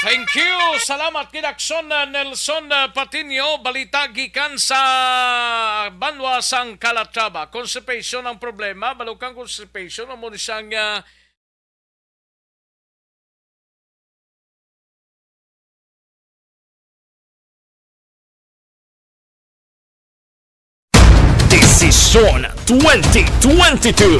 Thank you. Salamat kid Aksyon Nelson Patinio. Balita gikan sa Banwa sang Calatrava. Constipation ang problema. Balukang constipation. Amo ni siyang Desisyon 2022.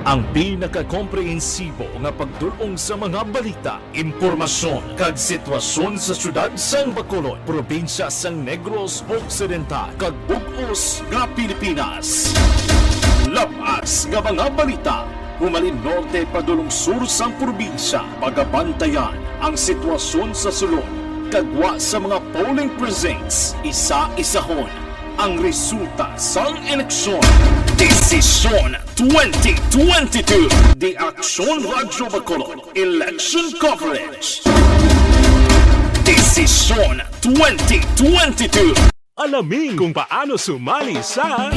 Ang pinaka-komprehensibo nga pagdulong sa mga balita, impormasyon kag sitwasyon sa syudad sang Bacolod, probinsya sang Negros Occidental kag bug-os nga Pilipinas. Labas nga mga balita humalin norte padulong sur sang probinsya, pagabantayan ang sitwasyon sa sulod, kagwa sa mga polling precincts, isa-isahon ang resulta sang eleksyon. Desisyon 2022. The Aksyon Radio Bacolod Election Coverage. Desisyon 2022. Alamin kung paano sumali sa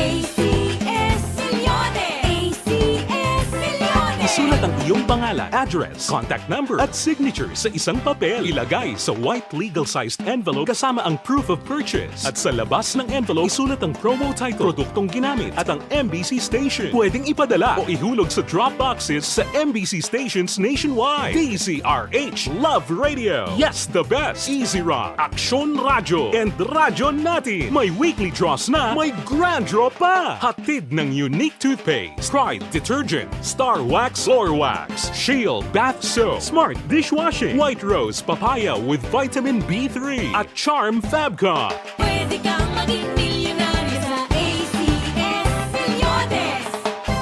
Isulat ang iyong pangalan, address, contact number at signature sa isang papel. Ilagay sa white legal-sized envelope kasama ang proof of purchase. At sa labas ng envelope, isulat ang promo title, produktong ginamit at ang MBC station. Pwedeng ipadala o ihulog sa drop boxes sa MBC stations nationwide. DZRH Love Radio. Yes, the best. Easy Rock, Aksyon Radio, and Radyo Natin. May weekly draws na, may grand draw pa. Hatid ng unique toothpaste, Pride Detergent, Star Wax Floor Wax, Shield Bath Soap, Smart Dishwashing, White Rose Papaya with Vitamin B3 at Charm Fabcon. Pwede kang maging milyonaryo sa ACS Milyones.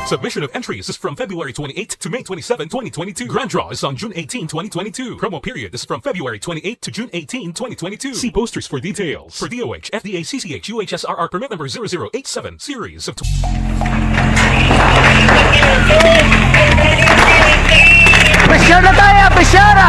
Submission of entries is from February 28 to May 27, 2022. Grand draw is on June 18, 2022. Promo period is from February 28 to June 18, 2022. See posters for details. For DOH, FDA, CCH, UHSRR permit number 0087, series of... Presyar na tayo! Presyar na!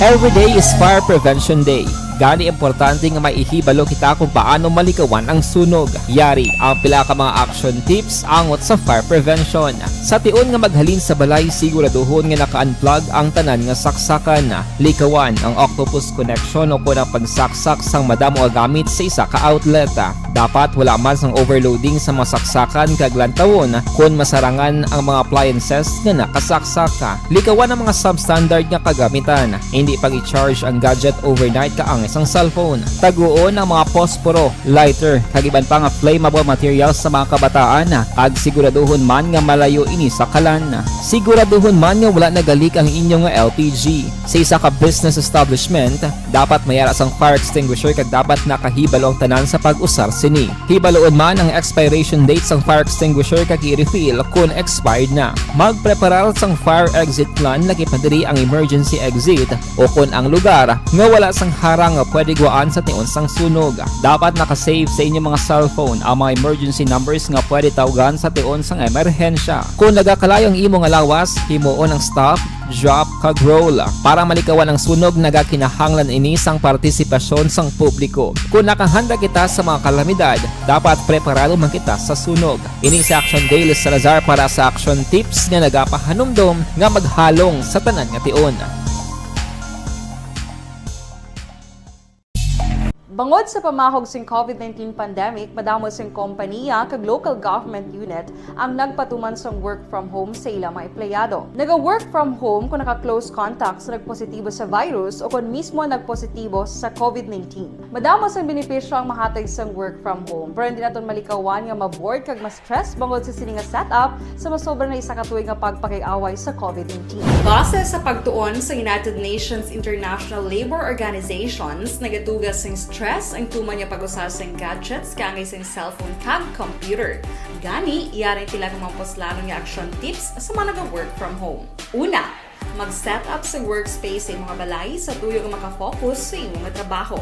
Every day is Fire Prevention Day. Gani importante nga maihibalo kita kung paano malikawan ang sunog. Yari ang pila ka mga action tips angot sa fire prevention. Sa tion nga maghalin sa balay, siguraduhon nga naka-unplug ang tanan nga saksakan. Likawan ang octopus connection o ang pagsaksak sang madamo nga gamit sa isa ka outlet. Dapat wala man sang overloading sa mga saksakan kag lantawon kung masarangan ang mga appliances nga nakasaksaka. Likawan ang mga substandard nga kagamitan. Hindi pag i-charge ang gadget overnight kaangis ang cellphone. Taguon ang mga posporo, lighter, kag iban pa nga flammable materials sa mga kabataan. Kag siguraduhon man nga malayo ini sa kalan. Siguraduhon man nga wala nagalik ang inyong LPG. Sa isa ka business establishment, dapat mayara sang fire extinguisher kag dapat nakahibalo ang tanan sa pag-usar sini. Hibaloon man ang expiration date sang fire extinguisher kag i-refill kung expired na. Magpreparar sang fire exit plan lagi padiri ang emergency exit o kung ang lugar nga wala sang harang nga pwede guaan sa tion sang sunog. Dapat nakasave sa inyong mga cellphone ang mga emergency numbers nga pwede tawagan sa tion sang emerhensya. Kung nagakalayo ang imong lawas, himuon ang stop, drop kag roll. Para malikawan ang sunog, nagakinahanglan ini sang partisipasyon sang publiko. Kung nakahanda kita sa mga kalamidad, dapat preparado man kita sa sunog. Ini si Aksyon Dale Salazar para sa Action Tips nga nagapahanumdom nga maghalong sa tanan nga tion. Bangod sa pamahog sing COVID-19 pandemic, madamo sing kompanya kag local government unit ang nagpatuman sang work from home sa ilang mga empleyado. Naga-work from home kung naka-close contacts na nagpositibo sa virus o kung mismo nagpositibo sa COVID-19. Madamo sang benepisyo ang mahatag sang work from home, pero hindi naton malikawan nga ma-bored kag ma-stress bangod sa sini nga setup sa masobra na isa ka tuig nga pagpakiaway sa COVID-19. Base sa pagtuon sa United Nations International Labor Organizations, nagatugas sing stress ang tuman niya pag-usar sa gadgets kangay sa cellphone kag computer. Gani, iyarin tila ng mga poslano nga action tips sa mga nag-work from home. Una, mag-set up sa workspace sa mga balay sa tuyo nga makafocus sa imong trabaho.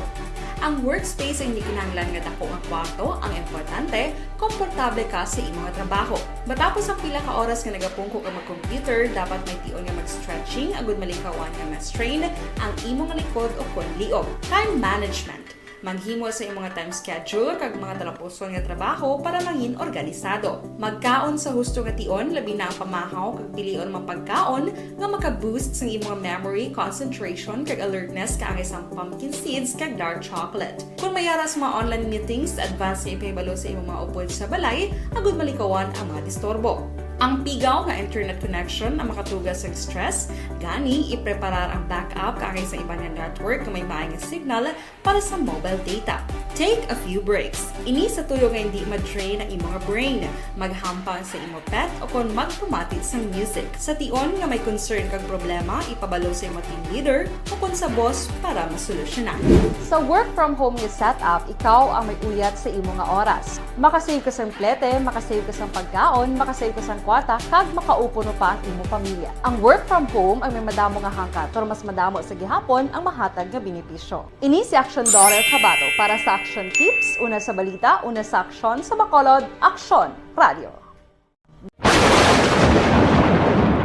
Ang workspace ay hindi kinahanglan nga dako nga kwarto, ang importante, komportable ka sa imong trabaho. Matapos ang pila ka oras nga nagapungko ka mag-computer, dapat may tion nga mag-stretching agud malikawan nga ma-strain ang imong likod o kon liog. Time management. Maghimo sa imong mga time schedule kag mga talapuson nga trabaho para mangin organisado. Magkaon sa husto nga tion, labi na ang pamahaw kag pilion mga pagkaon nga maka-boost sa imong memory, concentration kag alertness kaangay sang pumpkin seeds kag dark chocolate. Kung mayara sa mga online meetings, advance nga ipahibalo sa imong mga upod sa balay, agud malikawan ang mga disturbo. Ang pigaw nga internet connection ang makatugas sa stress, gani ipreparar ang backup kaangay sa iba nga network nga may maayong signal para sa mobile data. Take a few breaks. Ini sa tuyo nga hindi ma-drain ang imong brain, maghampang sa imong pet o kung magpumati sa music. Sa tion nga may concern kag problema, ipabalo sa imong team leader o kung sa boss para masolusyonan. Sa work from home nga setup, ikaw ang may uyat sa imong nga oras. Makasave ka sa plete, makasave ka sa pagkaon, makasave ka sa kwata, kag makaupo no pa ang imong pamilya. Ang work from home ay may madamo nga hangkat, pero mas madamo sa gihapon ang mahatag nga benepisyo. Ini si Aksyon Dorel Cabato para sa Action Tips, una sa balita, una sa aksyon sa Bacolod, Aksyon Radio.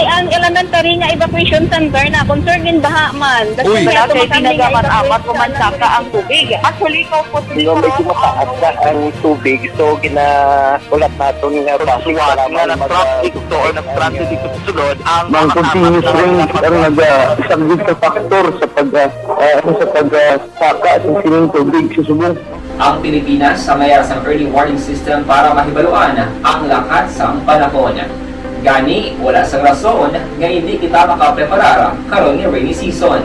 Ang elementary nga evacuation center na concern din baha man. Uy, kasi tinagaman amat kumansaka ang tubig. Actually, ko po medyo mataas na ang tubig. So, ginaulat natin nga pasiwala nga ng traffic to or nag-transit dito sa sulod. Ang continuous rain ang nag-isang sa factor sa pagsaka sa sining tubig sa subong. Ang Pilipinas sa mayroon sa early warning system para mahibaluan ang lakat sa panahon. Gani, wala sa rason nga hindi kita makapreparar karon ni rainy season.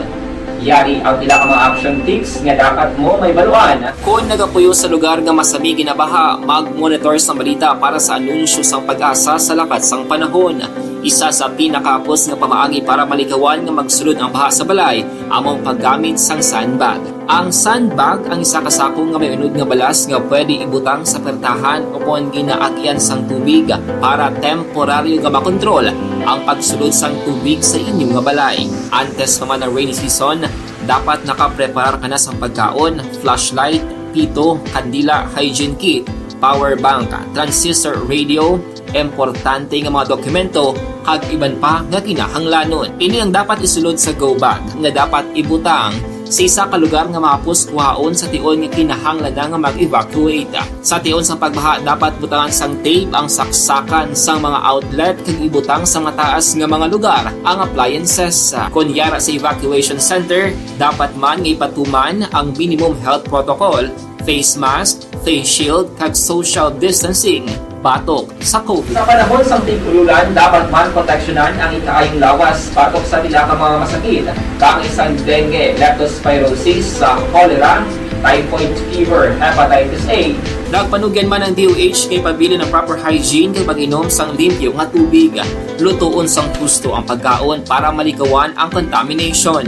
Yari ang pila ka mga action tips nga dapat mo may baluan. Kung nagapuyo sa lugar nga masabi ginabaha, mag-monitor sa balita para sa anunsyo sa pag-asa sa lakat sang panahon. Isa sa pinakapos nga pamaagi para malikawan nga magsulod ang baha sa balay, among paggamit sang sandbag. Ang sandbag ang isa kasakong nga may unod nga balas nga pwede ibutang sa pertahan o kung ginaagyan sang tubig para temporaryo nga makontrol ang pagsulod sang tubig sa inyong nga balay. Antes naman ng rainy season, dapat nakapreparar ka na sa pagkaon, flashlight, pito, kandila, hygiene kit, power bank, transistor radio, importante nga mga dokumento kag iban pa nga kinahanglanon. Ini ang dapat isulod sa go bag nga dapat ibutang sa isa ka lugar nga maapos kuhaon sa tion nga kinahanglan nga mag-evacuate. Sa tion sa pagbaha dapat butangan sang tape ang saksakan sang mga outlet kag ibutang sa mataas nga mga lugar ang appliances. Kunyara sa evacuation center, dapat man nga ipatuman ang minimum health protocol, face mask, face shield kag social distancing batok sa COVID. Sa panahon sa tigululan, dapat man proteksyonan ang ikaayong lawas batok sa pila ka mga masakit, kang isang dengue, leptospirosis, cholera, typhoid fever, hepatitis A. Nagpanugyan man ang DOH kay pabili ng proper hygiene kay pag-inom sang limpyo nga tubig. Lutuon sang husto ang pagkaon para malikawan ang contamination.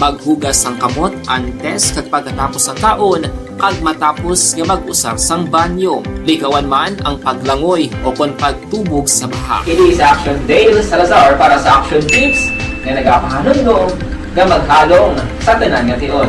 Maghugas sang kamot antes kag pagkatapos ang kaon kag matapos nga mag-usar sang banyo. Likawan man ang paglangoy o kon pagtubog sa baha. Kini sa Aksyon Dale Salazar para sa Action Tips nga nagapahanundong nga maghalong sa tanan nga tion.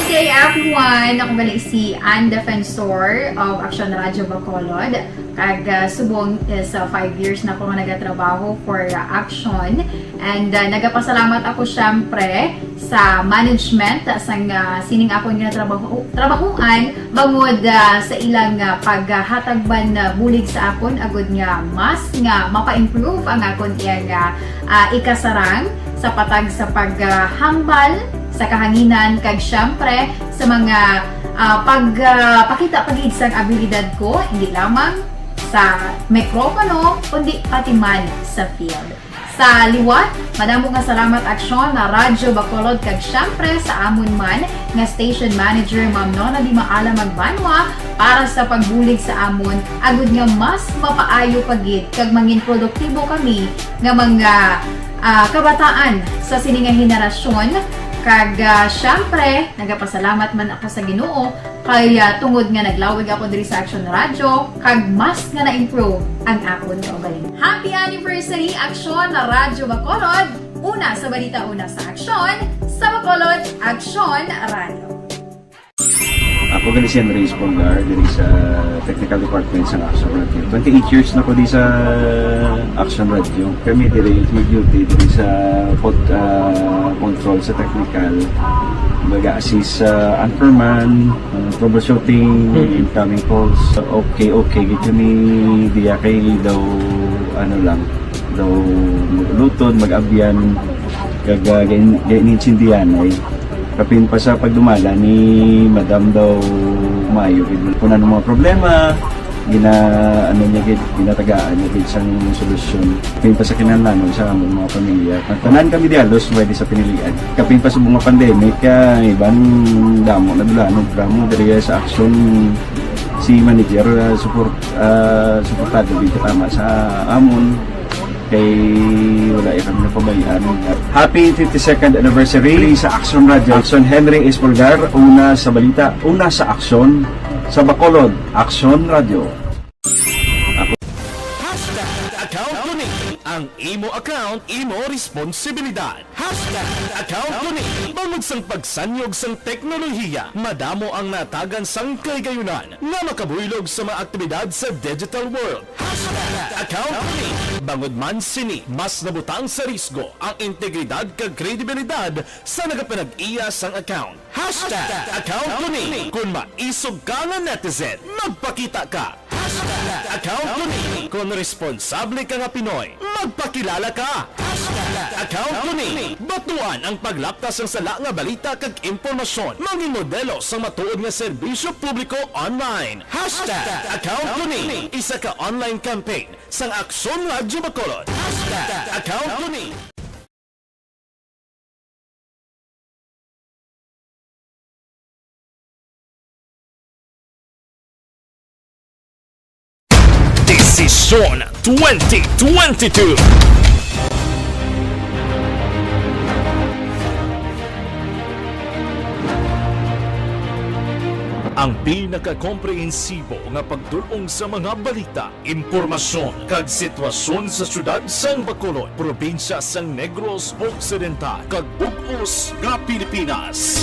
Good day everyone! Ako bali si Ann Defensor of Aksyon Radio Bacolod. Kag subong sa 5 years na ako nga nagatrabaho for Aksyon. And nagapasalamat ako syempre sa management sang sining ako nga trabahuan bangod sa ilang paghatagban bulig sa akon agud nga mas nga mapa-improve ang akon iyang ikasarang sa patag sa paghambal sa kahanginan kag syempre sa mga pagpakita pagid sang abilidad ko hindi lamang sa mikropono kundi pati man sa field. Sa liwat, madamo nga salamat Aksyon na Radyo Bacolod kag syempre sa amon man nga station manager Ma'am Nona Di Maala Magbanwa para sa pagbulig sa amon agud nga mas mapaayo pagid kag mangin produktibo kami nga mga kabataan sa sininga henerasyon. Kag syempre, nagapasalamat man ako sa Ginoo kay tungod nga naglawig ako diri sa Aksyon Radio kag mas nga na-improve ang akon kaugaling. Happy anniversary Aksyon na Radyo Bacolod! Una sa balita, una sa Aksyon, sa Bacolod, Aksyon Radio. Ako gali si Andres Polgar dari sa Technical Department sa Aksyon Radio. 28 years na ko di sa Aksyon Radio. Kami diri mag-duty diri sa control sa technical. Mag-assist sa Anchorman, troubleshooting, incoming calls. Okay. Gito ni diya kay daw daw maglutod, mag-abyan, kag ganinsindihan ay kapin pa sa pagdumala ni Madam daw Mayo kung ano mga problema ginatagaan niya gid sang solusyon kapin pa sa kinahanglan sa among mga pamilya. Tanan kami dialos pwede sa pinilian kapin pa sa mga pandemic iban damo na dulanog dramo diri sa Aksyon si manager suportado dito tama sa amon kay wala kami napabayaan. Happy 52nd anniversary sa Aksyon Radio. Aksyon Henry Espolgar, una sa balita, una sa Aksyon, sa Bacolod, Aksyon Radio. Account ko ni ang imo account, imo responsibilidad. Account ko ni bangod sang pagsanyog sang teknolohiya, madamo ang natagan sang kaygayunan nga makabuylog sa mga aktibidad sa digital world. Account ko ni bangod man sini mas nabutang sa risgo ang integridad kag kredibilidad sa nagapanag-iya sang account. Account ko ni kung maisog ka nga netizen, magpakita ka. Account ko ni kung responsable ka nga Pinoy, magpakilala ka. Account ko ni batuan ang paglaptas ng sala nga balita kag impormasyon, maging modelo sa matuod nga serbisyo publiko online. Account ko ni isa ka online campaign sang Aksyon Radio Bacolod. Account ko ni Desisyon 2022. Ang pinaka-komprehensibo nga pagdulong sa mga balita, impormasyon kag sitwasyon sa syudad sang Bacolod, probinsya sang Negros Occidental kag bug-os nga Pilipinas.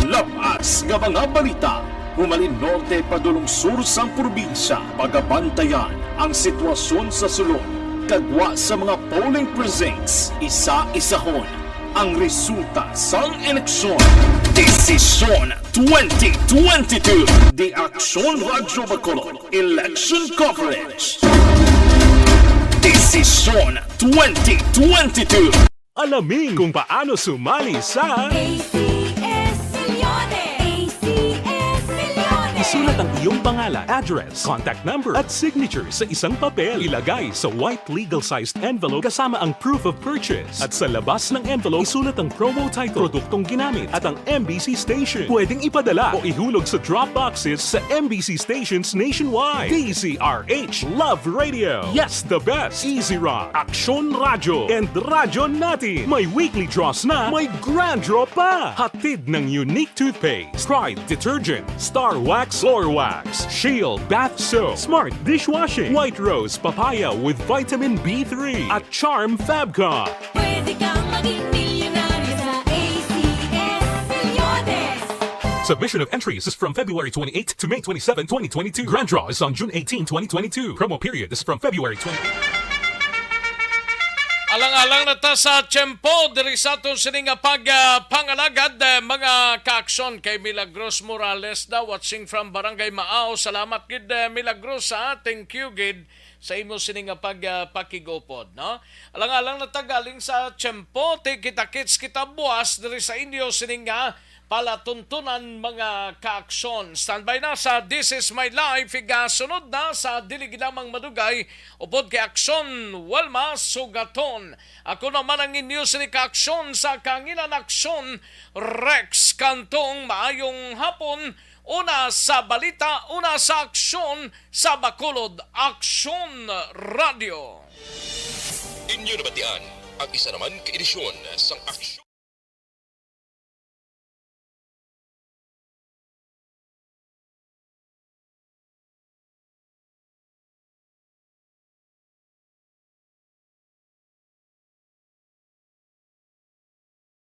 Labas nga mga balita, humalin norte padulong sur sang probinsya, pagabantayan ang sitwasyon sa sulod, kagwa sa mga polling precincts, isa-isahon. ang resulta sang eleksyon. Desisyon 2022. The Aksyon Radyo Bacolod Election Coverage. Desisyon 2022. Alamin kung paano sumali sa ACS Milyones! ACS Milyones! Isulat ang iyong pangalan, address, contact number at signature sa isang papel. Ilagay sa white legal-sized envelope kasama ang proof of purchase. At sa labas ng envelope, isulat ang promo title, produktong ginamit at ang MBC station. Pwedeng ipadala o ihulog sa drop boxes sa MBC stations nationwide. DZRH Love Radio. Yes, the best. Easy Rock, Aksyon Radyo, and Radyo Natin. May weekly draws na, may grand draw pa. Hatid ng unique toothpaste, Pride Detergent, Star Wax Floor Wax, Shield Bath Soap, Smart Dishwashing, White Rose Papaya with Vitamin B3, at Charm Fabcon. Pwede kang maging milyonaryo sa ACS Milyones! Submission of entries is from February 28 to May 27, 2022. Grand draw is on June 18, 2022. Promo period is from February 28. Alang-alang na ta sa tiyempo, diri sa itong sininga pangalagad, mga kaaksyon kay Milagros Morales na watching from Barangay Maaw. Salamat gid Milagros sa ating Q-gid sa imo sininga pakigopod, no? Alang-alang na ta galing sa tiyempo, kita-kits kita buwas diri sa inyo sininga palatuntunan mga kaaksyon. Standby na sa This Is My Life, sunod na sa dili ginamang madugay upod kay Aksyon Walma Sugaton. Ako naman ang inyo ni kaaksyon sa Kanginan Aksyon, Rex Cantong. Maayong hapon. Una sa balita, una sa aksyon sa Bacolod Aksyon Radio. Inyo nabatian ang isa naman kaedisyon sang aksyon.